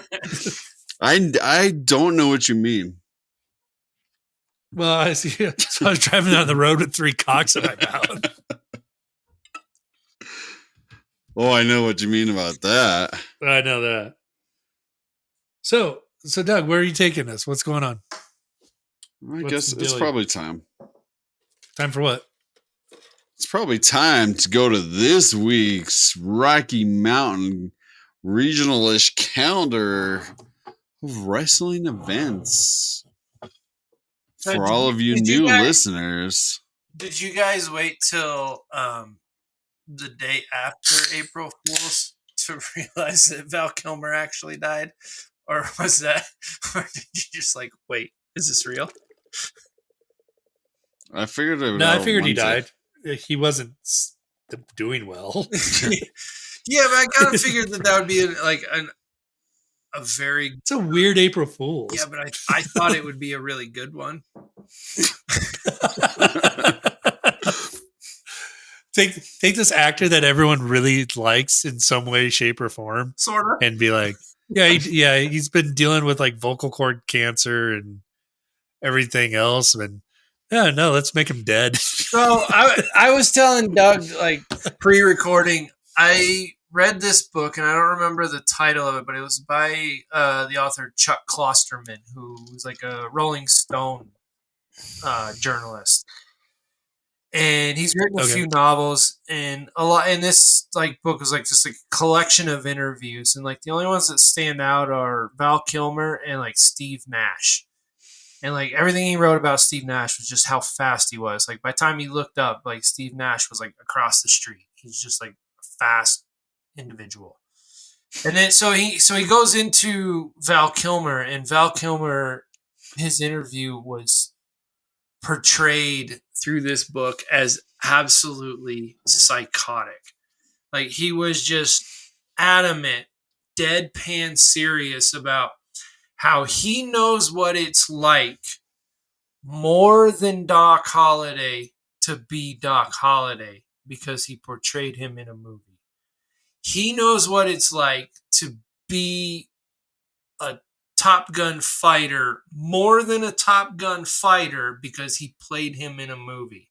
I don't know what you mean. Well, I see. So I was driving down the road with 3 cocks in my mouth. Oh, I know what you mean about that. I know that. So Doug, where are you taking us? What's going on? I What's guess the it's dealio? probably time. Time for what? It's probably time to go to this week's Rocky Mountain regional-ish calendar of wrestling events. So For all of you did you new guys- listeners, Did you guys wait till the day after April Fools to realize that Val Kilmer actually died, or was that, or did you just like wait? Is this real? I figured it. No, I figured he died. He wasn't doing well. Yeah, but I kind of figured that would be a very It's a weird April Fool's. yeah, but I thought it would be a really good one. Take this actor that everyone really likes in some way, shape, or form, Sort of. and be like, he's been dealing with like vocal cord cancer and everything else, and let's make him dead. So I was telling Doug, like pre-recording, I read this book and I don't remember the title of it, but it was by the author Chuck Klosterman, who was like a Rolling Stone journalist. And he's written a Okay. few novels and a lot. And this like book was like just a collection of interviews, and like the only ones that stand out are Val Kilmer and like Steve Nash. And like everything he wrote about Steve Nash was just how fast he was. Like by the time he looked up, like Steve Nash was like across the street. He's just like a fast individual. And then so he goes into Val Kilmer, and Val Kilmer, his interview was portrayed through this book as absolutely psychotic. Like he was just adamant, deadpan serious about how he knows what it's like more than Doc Holliday to be Doc Holliday because he portrayed him in a movie. He knows what it's like to be a Top Gun fighter, more than a Top Gun fighter, because he played him in a movie.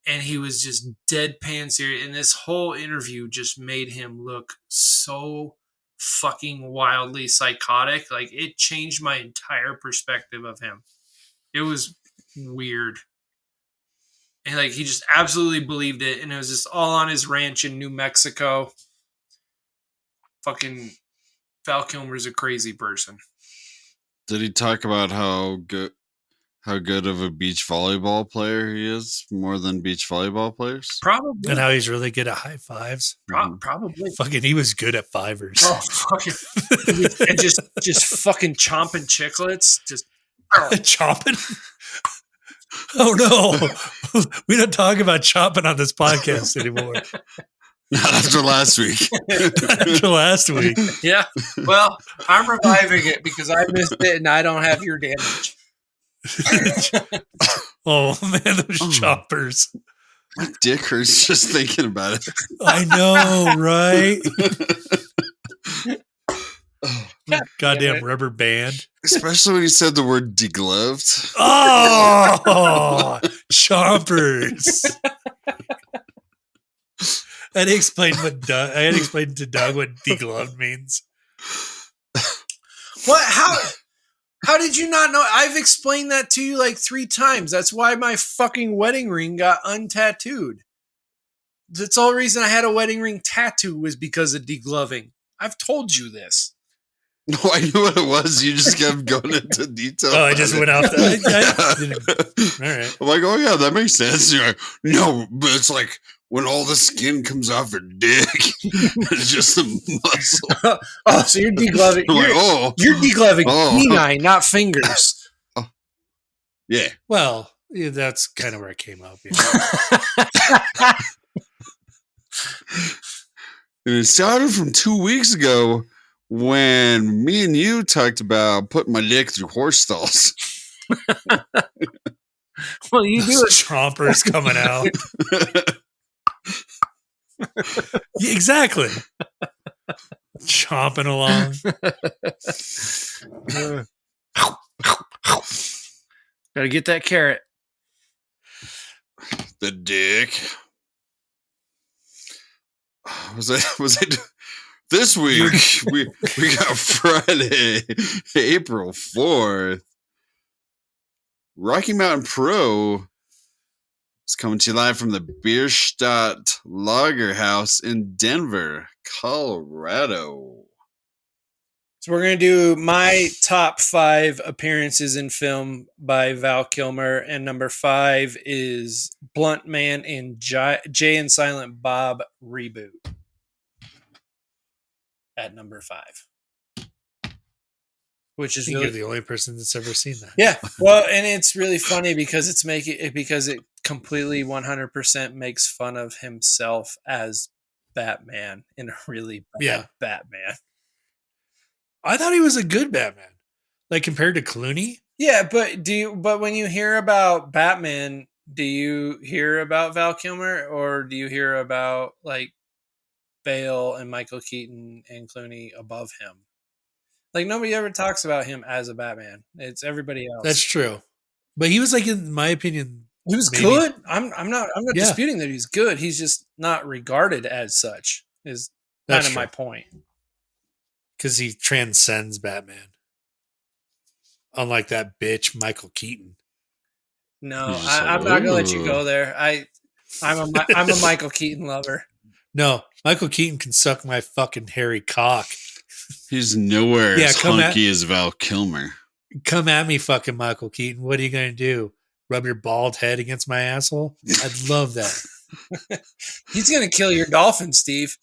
And he was just deadpan serious. And this whole interview just made him look so fucking wildly psychotic. Like, it changed my entire perspective of him. It was weird. And like, he just absolutely believed it. And it was just all on his ranch in New Mexico. Fucking Val Kilmer's a crazy person. Did he talk about how good of a beach volleyball player he is, more than beach volleyball players? Probably. And how he's really good at high fives. Probably. Fucking, he was good at fivers. Oh, fucking. And just fucking chomping chiclets. Just. Chomping? Oh no. We don't talk about chomping on this podcast anymore. Not after last week. After last week. Yeah. Well, I'm reviving it because I missed it and I don't have your damage. Oh man, those choppers. My dick hurts just thinking about it. I know, right? Goddamn rubber band. Especially when you said the word degloved. Oh, chompers. I had to explain to Doug what degloved means. What? How did you not know? I've explained that to you like 3 times. That's why my fucking wedding ring got untattooed. That's the only reason I had a wedding ring tattoo was because of degloving. I've told you this. No, I knew what it was. You just kept going into detail. Oh, I just went off. All right. I'm like, oh yeah, that makes sense. You're like, no, but it's like when all the skin comes off your dick, it's just the muscle. Oh, so you're degloving. You're degloving canine, not fingers. Yeah. Well, yeah, that's kind of where it came up. Yeah. And it started from 2 weeks ago when me and you talked about putting my dick through horse stalls. Well, you do it. Chompers coming out. Yeah, exactly. Chomping along. Gotta get that carrot. The dick. Was I this week we got Friday, April 4th. Rocky Mountain Pro is coming to you live from the Bierstadt Lager House in Denver, Colorado. So we're going to do my top 5 appearances in film by Val Kilmer. And number 5 is Blunt Man in Jay and Silent Bob Reboot. At number 5. Which is You're really the only person that's ever seen that. Yeah. Well, and it's really funny because because it completely 100% makes fun of himself as Batman in a really bad Batman. I thought he was a good Batman. Like compared to Clooney? Yeah, but when you hear about Batman, do you hear about Val Kilmer or do you hear about like Bale and Michael Keaton and Clooney above him? Like nobody ever talks about him as a Batman. It's everybody else. That's true. But he was like, in my opinion, he was good. I'm not disputing that he's good. He's just not regarded as such. Is kind of my point. Because he transcends Batman. Unlike that bitch Michael Keaton. No, I'm not gonna let you go there. I'm a Michael Keaton lover. No, Michael Keaton can suck my fucking hairy cock. He's nowhere as hunky as Val Kilmer. Come at me, fucking Michael Keaton. What are you going to do? Rub your bald head against my asshole? I'd love that. He's going to kill your dolphin, Steve.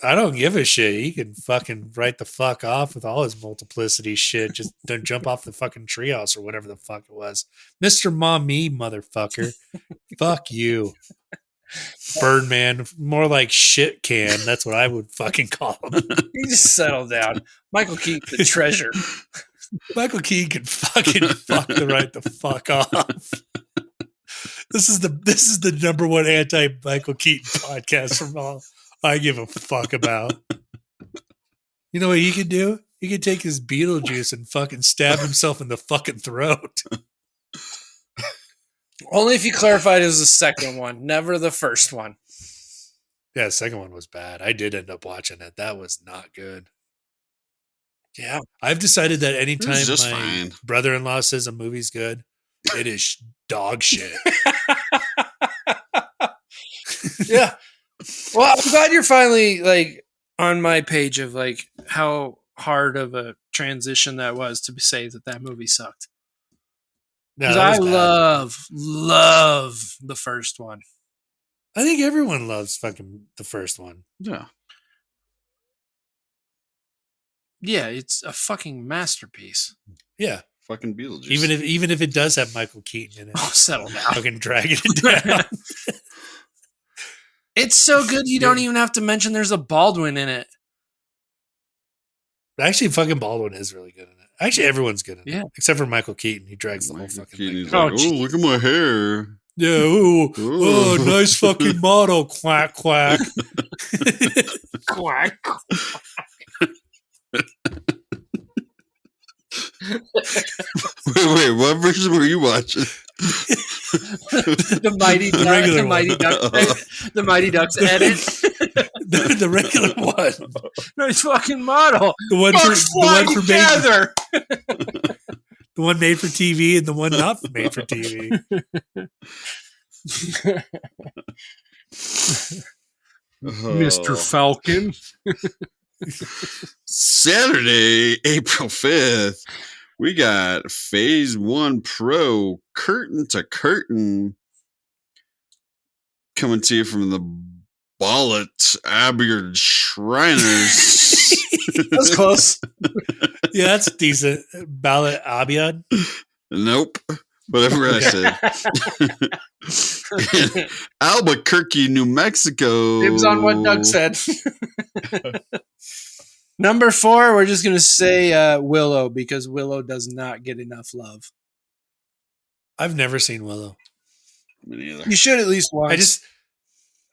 I don't give a shit. He can fucking write the fuck off with all his multiplicity shit. Just don't jump off the fucking treehouse or whatever the fuck it was. Mr. Mommy, motherfucker. Fuck you. Birdman, more like shit can. That's what I would fucking call him. You just settle down. Michael Keaton, the treasure. Michael Keaton can fucking fuck the right the fuck off. This is the number one anti Michael Keaton podcast from all I give a fuck about. You know what he could do? He could take his Beetlejuice and fucking stab himself in the fucking throat. Only if you clarified it was the second one, never the first one. Yeah, the second one was bad. I did end up watching it. That was not good. Yeah. I've decided that anytime just my fine. brother-in-law says a movie's good, it is dog shit. Yeah. Well, I'm glad you're finally like on my page of like how hard of a transition that was to say that movie sucked. No, Because that I was bad. love the first one. I think everyone loves fucking the first one. Yeah. Yeah, it's a fucking masterpiece. Yeah. Fucking Beetlejuice. Even if it does have Michael Keaton in it. Oh, settle down. Fucking dragging it down. It's so good you don't even have to mention there's a Baldwin in it. Actually, fucking Baldwin is really good in it. Actually, everyone's good in Yeah. it. Except for Michael Keaton. He drags the whole Michael fucking Keaton, thing he's down. like, oh, look at my hair. Yeah, ooh, oh, Ooh. nice fucking model. Quack, quack. Quack. Wait, what version were you watching? The Mighty Ducks, regular the Mighty one. Ducks, the Mighty Ducks edit. the regular one. Nice fucking model. The one for together. the one made for TV and the one not made for TV. Mr. Falcon. Saturday, April 5th, we got Phase 1 Pro Curtain to Curtain coming to you from the Bollet Abiard Shriners. That's close. Yeah, that's decent. Ballot Abiad. Nope. Whatever I said. Albuquerque, New Mexico. Dibs on what Doug said. Number 4, we're just going to say Willow because Willow does not get enough love. I've never seen Willow. Me neither. You should at least once.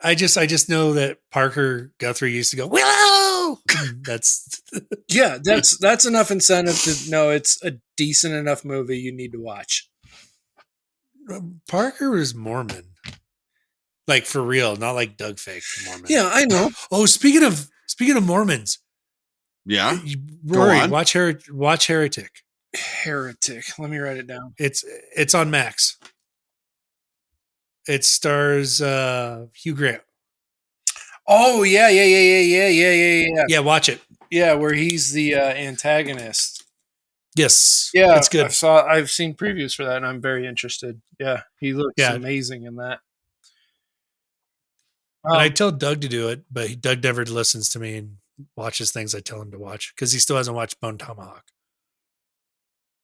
I just know that Parker Guthrie used to go, Willow! That's Yeah, that's enough incentive to know it's a decent enough movie you need to watch. Parker was Mormon. Like for real, not like Doug fake Mormon. Yeah, I know. Oh, speaking of Mormons, Yeah. Rory, on. watch Heretic. Heretic. Let me write it down. It's on Max. It stars Hugh Grant. Oh yeah. Yeah, watch it. Yeah, where he's the antagonist. Yes. Yeah, it's good. I've seen previews for that, and I'm very interested. Yeah, he looks Yeah. amazing in that. And I tell Doug to do it, but Doug never listens to me and watches things I tell him to watch because he still hasn't watched Bone Tomahawk.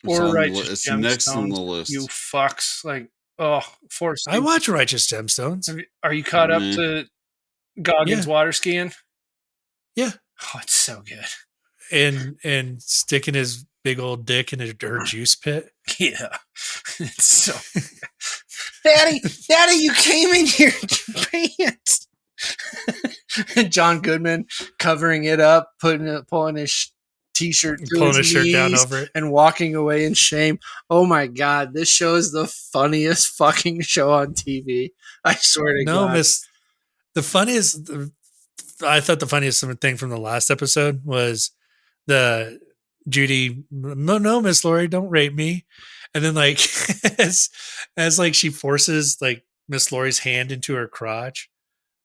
It's Or on the Righteous li- it's next on the Gemstones, list. You fucks. Like, forced. I watch Righteous Gemstones. Are you caught up Mhm. to Goggins Yeah. water skiing? Yeah. Oh, it's so good. And sticking his big old dick in her juice pit. Yeah. It's so Daddy, you came in here in your pants. And John Goodman covering it up, pulling his t-shirt through Pulling his his shirt down knees over it. and walking away in shame. Oh my God, this show is the funniest fucking show on TV. I swear to No, God. Miss. The funniest. I thought the funniest thing from the last episode was the Judy. No, Miss Lori, don't rape me. And then like as like she forces like Miss Lori's hand into her crotch.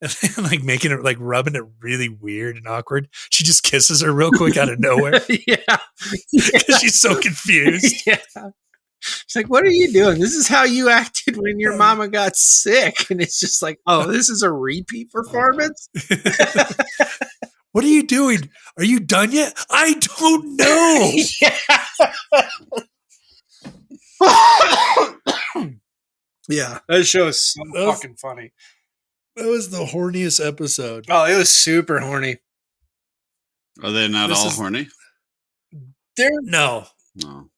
And then, like making it like rubbing it really weird and awkward. She just kisses her real quick out of nowhere Yeah. because she's so confused. Yeah. She's like, what are you doing? This is how you acted when your mama got sick. And it's just like, oh, this is a repeat performance? What are you doing? Are you done yet? I don't know. Yeah. That show is so That was- fucking funny. That was the horniest episode. Oh, it was super horny. Are they not This all is- horny? They're No, No.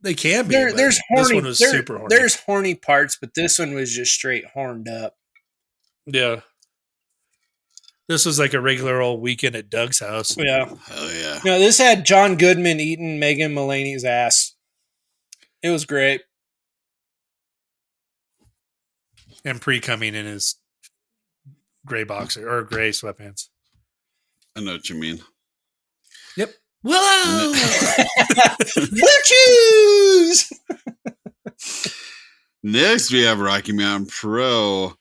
They can be. There's This horny. one was super horny. There's horny parts, but this one was just straight horned up. Yeah. This was like a regular old weekend at Doug's house. Yeah. Hell yeah. No, this had John Goodman eating Megan Mulaney's ass. It was great. And pre-coming in his gray boxer or gray sweatpants. I know what you mean. Yep. Willow! Witches! Next, we have Rocky Mountain Pro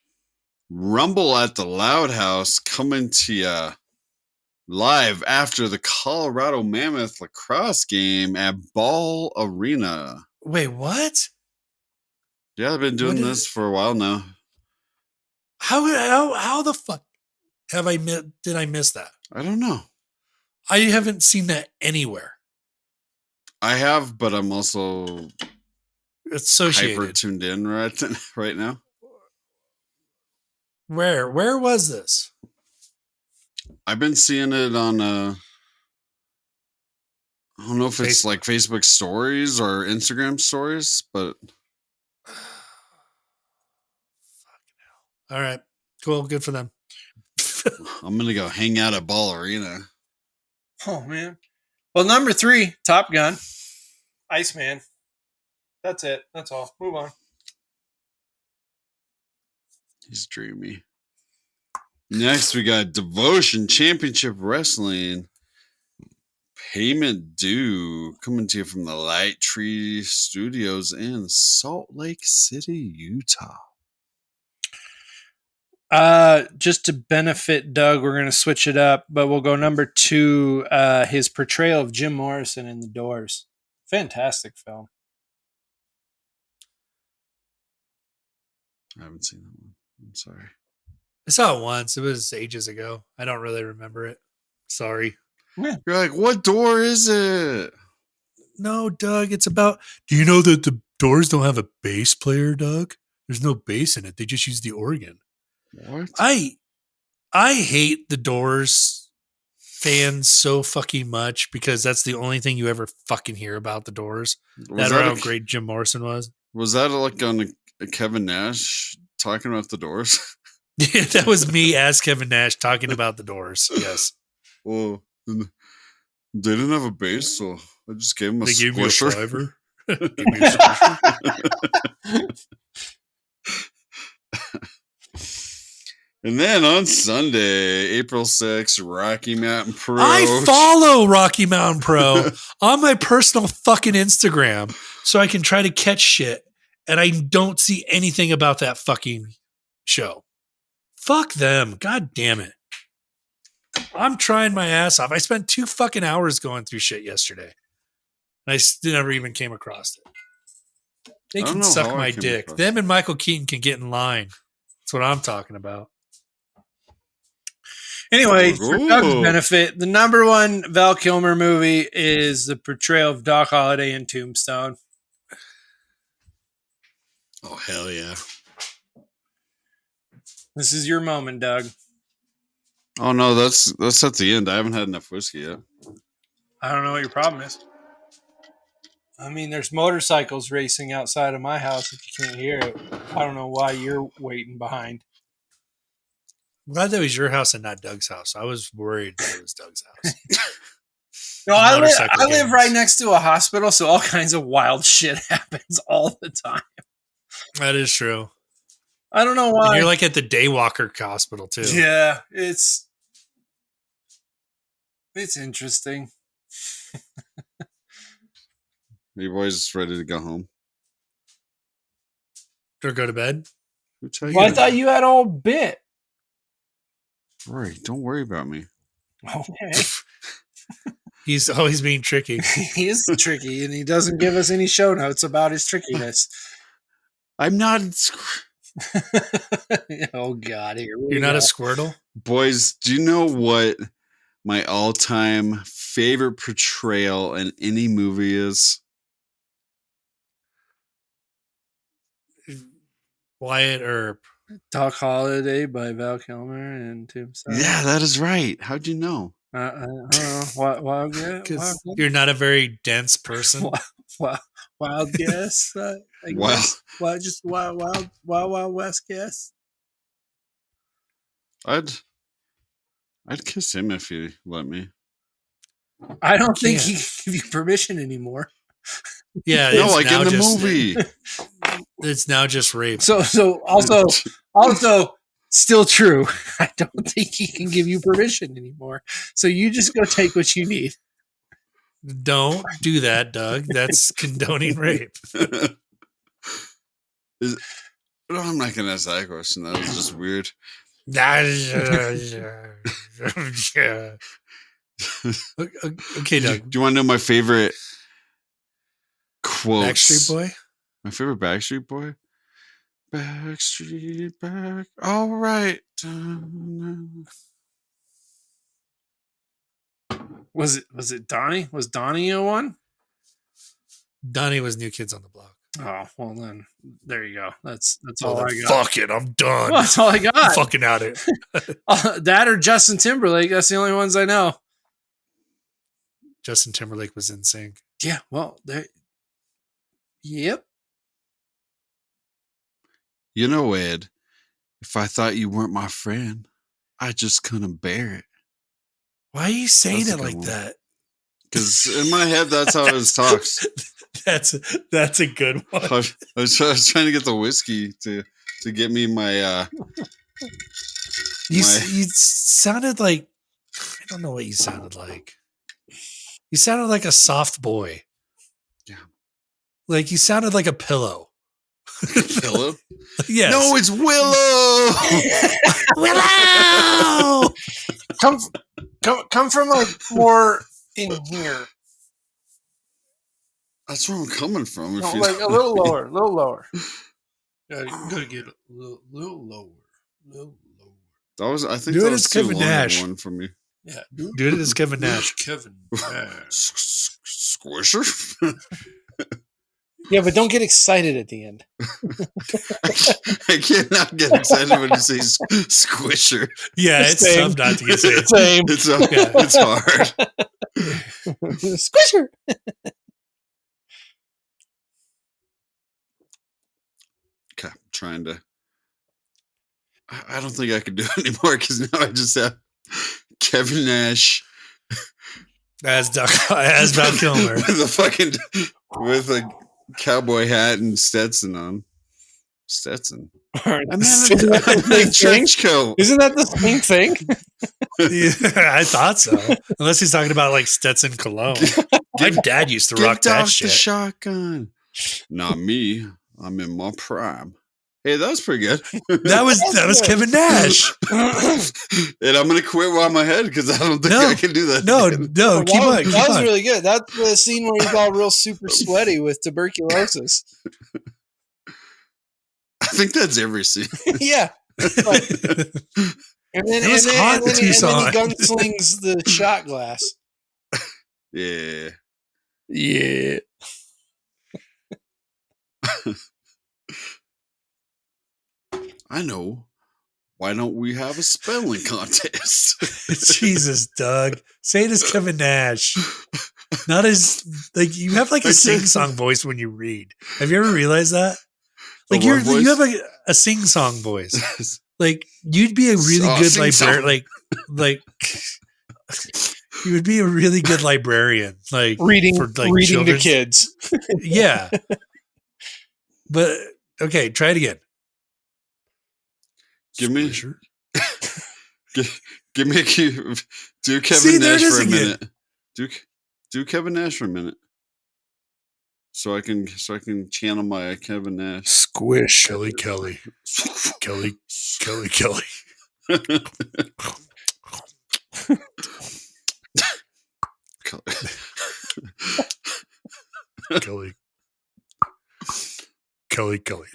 Rumble at the Loud House coming to you live after the Colorado Mammoth lacrosse game at Ball Arena. Wait, what? Yeah, I've been doing What is this for a while now. How the fuck did I miss that? I don't know. I haven't seen that anywhere. I have, but I'm also Associated. hyper tuned in right now. Where was this? I've been seeing it on I don't know if it's Facebook. like Facebook stories or Instagram stories, but All right. Cool. Good for them. I'm gonna go hang out at Ball Arena. Oh, man. Well, number 3, Top Gun. Iceman. That's it. That's all. Move on. He's dreamy. Next, we got Devotion Championship Wrestling. Payment Due coming to you from the Light Tree Studios in Salt Lake City, Utah. Just to benefit Doug, we're going to switch it up, but we'll go number 2, his portrayal of Jim Morrison in The Doors. Fantastic film. I haven't seen that one. I'm sorry. I saw it once. It was ages ago. I don't really remember it. Sorry. You're like, what door is it? No, Doug, it's about. Do you know that the Doors don't have a bass player, Doug? There's no bass in it. They just use the organ. What? I hate the Doors fans so fucking much because that's the only thing you ever fucking hear about the Doors. Was That or that, how a, great Jim Morrison was. was that like on a Kevin Nash talking about the Doors? Yeah, that was me as Kevin Nash talking about the Doors. Yes. Well, they didn't have a bass, so I just gave him a They gave me a squisher. fiver. Give me a squisher. And then on Sunday, April 6th, Rocky Mountain Pro. I follow Rocky Mountain Pro on my personal fucking Instagram so I can try to catch shit, and I don't see anything about that fucking show. Fuck them. God damn it. I'm trying my ass off. I spent 2 fucking hours going through shit yesterday. And I still never even came across it. They I don't can know suck how I my came dick. across Them and Michael Keaton can get in line. That's what I'm talking about. Anyway, for Doug's Ooh. benefit, the number 1 Val Kilmer movie is the portrayal of Doc Holliday in Tombstone. Oh, hell yeah. This is your moment, Doug. Oh, no, that's at the end. I haven't had enough whiskey yet. I don't know what your problem is. I mean, there's motorcycles racing outside of my house if you can't hear it. I don't know why you're waiting behind. I'm glad that was your house and not Doug's house. I was worried that it was Doug's house. No, I Motorcycle live games. right next to a hospital, so all kinds of wild shit happens all the time. That is true. I don't know And why. you're like at the Daywalker Hospital too. Yeah, it's interesting. Are you boys ready to go home? Or go to bed. Who tell you Well, I that? thought you had a whole bit. Rory, don't worry about me. Okay. He's always being tricky. He is tricky, and he doesn't give us any show notes about his trickiness. I'm not. Oh, God. Here we You're not go. a Squirtle? Boys, do you know what my all-time favorite portrayal in any movie is? Wyatt Earp. Doc Holiday by Val Kilmer and Tombstone. Yeah, that is right. How'd you know? I don't know. Why, Because you're not a very dense person. Wild guess. I Wow. guess. Just wild west guess. I'd kiss him if he let me. I don't think can't. he can give you permission anymore. Yeah, No, it's like now in the just- movie. It's now just rape. So also still true. I don't think he can give you permission anymore. So you just go take what you need. Don't do that, Doug. That's condoning rape. No, I'm not gonna ask that question. That was just weird. Okay, Doug. Do you want to know my favorite quotes? Backstreet Boy? My favorite Backstreet Boy? Backstreet back. All right. Was it Donnie? Was Donnie a one? Donnie was New Kids on the Block. Oh, well then there you go. That's all I got. Fuck it, I'm done. Well, that's all I I'm got. fucking out of it. That or Justin Timberlake. That's the only ones I know. Justin Timberlake was in sync. Yeah, well, there. Yep. You know, Ed, if I thought you weren't my friend, I just couldn't bear it. Why are you saying That's a it good like one. that? Because in my head, that's how it talks. That's a good one. I was trying to get the whiskey to get me my. You my- you sounded like, I don't know what you sounded like. You sounded like a soft boy. Yeah. Like you sounded like a pillow. Pillow? Yes. No, it's Willow. Willow. Come from like more in here. That's where I'm coming from. No, If you like a little lower, a little lower. Gotta get a little lower. That was, I think Do that it was as too Kevin long of Nash. one for me. Yeah, dude. Do it as Kevin Nash. Kevin Nash. Squisher? Yeah, but don't get excited at the end. I cannot get excited when you say squisher. Yeah, it's Same. tough not to get it. Same. It's hard. Squisher. Okay, I'm trying to. I don't think I can do it anymore because now I just have Kevin Nash As Val Kilmer. with a cowboy hat and Stetson on. Stetson. I meant Isn't that the same a thing? trench coat. Isn't that the same thing? Yeah, I thought so. Unless he's talking about like Stetson cologne. My dad used to rock Give that Doc shit. the shotgun. Not me. I'm in my prime. Hey, that was pretty good. That was Kevin Nash. And I'm gonna quit while I'm ahead because I don't think No. I can do that. No, again. no, keep on. Keep that was on. really good. That's the scene where he's all real super sweaty with tuberculosis. I think that's every scene. Yeah. But- and then, It was hot in and then he Tucson. gunslings the shot glass. Yeah. Yeah. I know. Why don't we have a spelling contest? Jesus, Doug. Say it as Kevin Nash. Not as like you have like a sing-song voice when you read. Have you ever realized that? A Like what you voice? have a sing-song voice. Like you'd be a really Oh, good sing-song. librarian. Like you would be a really good librarian. Like Reading for like reading to children's- kids. Yeah. But okay, try it again. Give me a cue. Do Kevin See, there it Nash is for a again. minute. Do Kevin Nash for a minute. So I can channel my Kevin Nash. Squish, Kelly. Kelly. Kelly. Kelly.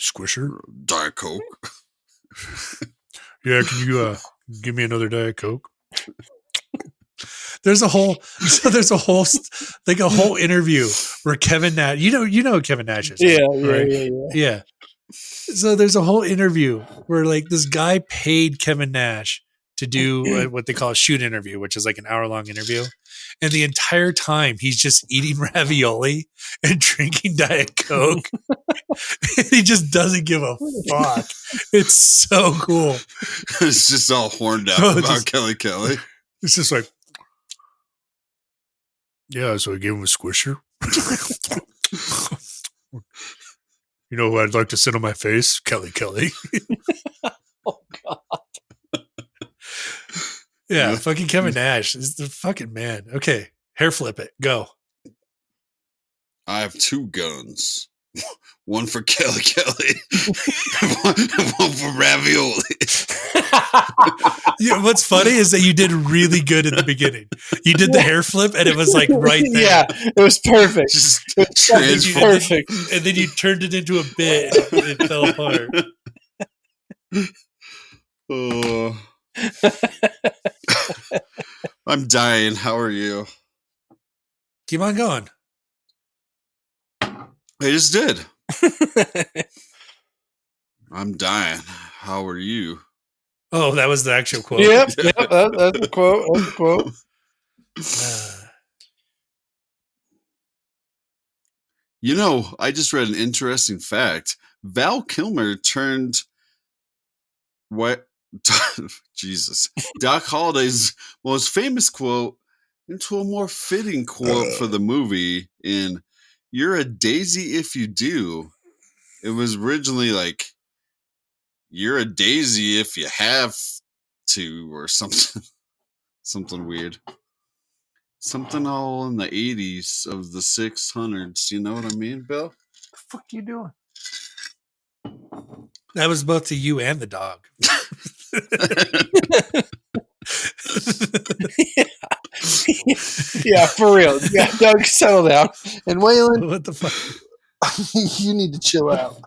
Squisher. Diet Coke. Yeah, can you give me another Diet Coke? There's a whole interview where Kevin Nash, you know who Kevin Nash is. Right? Yeah. So there's a whole interview where like this guy paid Kevin Nash to do what they call a shoot interview, which is like an hour-long interview. And the entire time he's just eating ravioli and drinking Diet Coke. He just doesn't give a fuck. It's so cool. It's just all horned out Oh, about just- Kelly Kelly. It's just like, yeah, so I gave him a squisher. You know who I'd like to sit on my face? Kelly Kelly. Oh God. Yeah, fucking Kevin Nash is the fucking man. Okay, hair flip it. Go. I have 2 guns. One for Kelly Kelly. one for ravioli. Yeah, what's funny is that you did really good at the beginning. You did the hair flip, and it was like right there. Yeah, it was perfect. Just It was fucking transform. perfect. And then you turned it into a bit. And it fell apart. Oh. I'm dying. How are you? Keep on going. I just did. I'm dying. How are you? Oh, that was the actual quote. Yep, that's the quote. That's the quote. You know, I just read an interesting fact. Val Kilmer turned what Jesus. Doc Holliday's most famous quote into a more fitting quote for the movie in "You're a daisy if you do." It was originally like "You're a daisy if you have to" or something something weird. Something all in the 80s of the 600s. You know what I mean, Bill? The fuck you doing? That was both to you and the dog. Yeah, for real. Yeah, Doug, settle down. And Waylon, What the fuck? you need to chill out.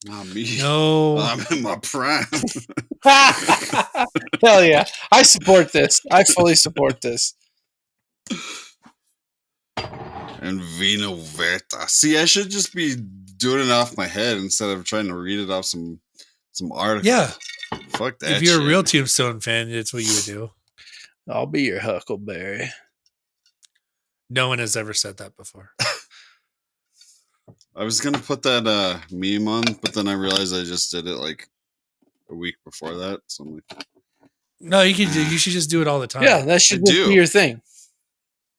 Not me. No. I'm in my prime. Hell yeah. I support this. I fully support this. And Vino Verta. See, I should just be doing it off my head instead of trying to read it off some article. Yeah. Fuck that. If you're shit. a real Tombstone fan, it's what you would do. I'll be your Huckleberry. No one has ever said that before. I was gonna put that meme on, but then I realized I just did it like a week before that. So I'm like, No, you can. You should just do it all the time. Yeah, that should I just do. be your thing.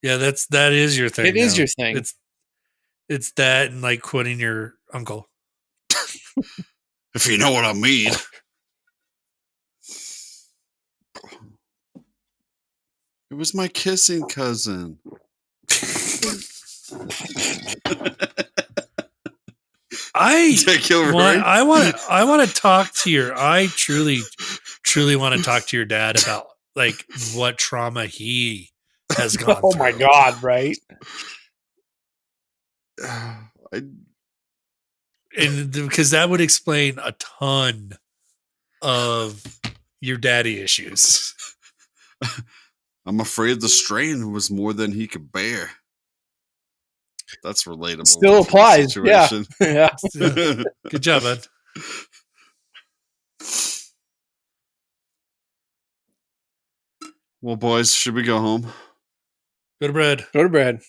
Yeah, that is your thing. It is now. your thing. It's that and like quoting your uncle. if you know what I mean. It was my kissing cousin. Take over. I want to talk to your. I truly want to talk to your dad about like what trauma he has gone Oh through. my God, right? And because that would explain a ton of your daddy issues. I'm afraid the strain was more than he could bear. That's relatable. Still to the applies. Yeah. situation. Yeah. Good job, bud. Well, boys, should we go home? Go to bed. Go to bread.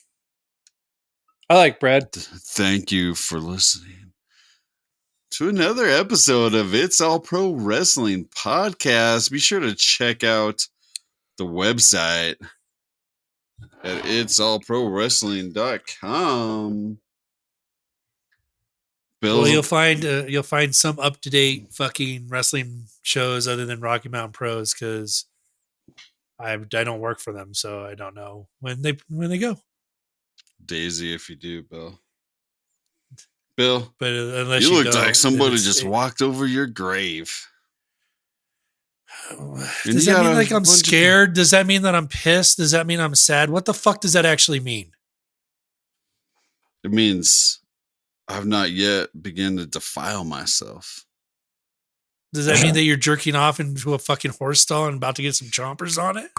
I like bread. Thank you for listening to another episode of It's All Pro Wrestling Podcast. Be sure to check out the website at itsallprowrestling.com. Bill, Well, you'll find some up to date fucking wrestling shows other than Rocky Mountain Pros because I don't work for them, so I don't know when they go. Daisy, if you do, Bill. Bill, But unless you looked don't, like somebody then just walked over your grave. Does you that got mean a like I'm bunch of- scared? Does that mean that I'm pissed? Does that mean I'm sad? What the fuck does that actually mean? It means I've not yet begun to defile myself. Does that mean that you're jerking off into a fucking horse stall and about to get some chompers on it?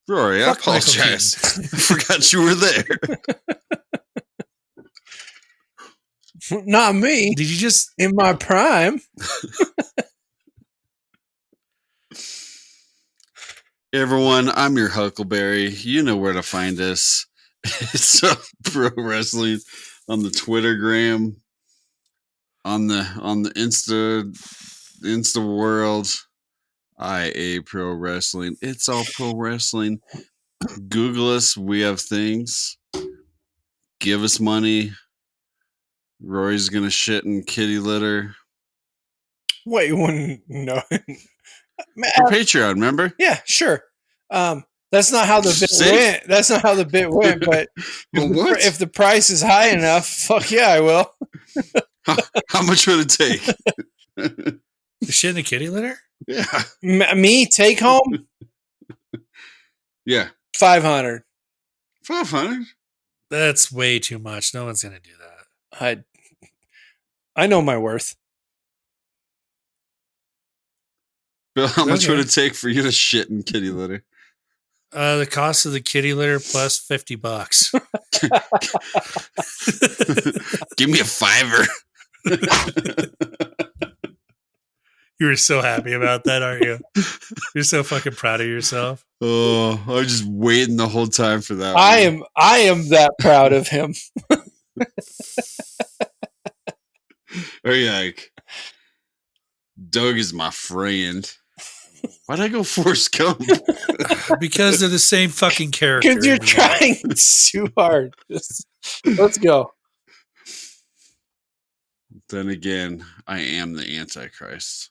Rory, I Fuck Michael apologize. I forgot you were there. Not me. Did you just? In my prime. Everyone, I'm your Huckleberry. You know where to find us. It's Pro Wrestling on the Twittergram, on the Insta world. IA Pro Wrestling. It's all pro wrestling. Google us. We have things. Give us money. Rory's gonna shit in kitty litter. Wait, one no. For Patreon, remember? Yeah, sure. That's not how the bit See? went. That's not how the bit went. But What? if the price is high enough, fuck yeah, I will. How much would it take? The shit in the kitty litter? Yeah. Me take home Yeah. 500. 500? That's way too much. No one's gonna do that. I know my worth. Bill, how much Okay. would it take for you to shit in kitty litter? The cost of the kitty litter plus $50. Give me a $5. You were so happy about that, aren't you? You're so fucking proud of yourself. Oh, I was just waiting the whole time for that. I one. am that proud of him. Or you're like, Doug is my friend. Why'd I go Forrest Gump? Because they're the same fucking character. Because you're in the end. trying too hard. Let's go. Then again, I am the Antichrist.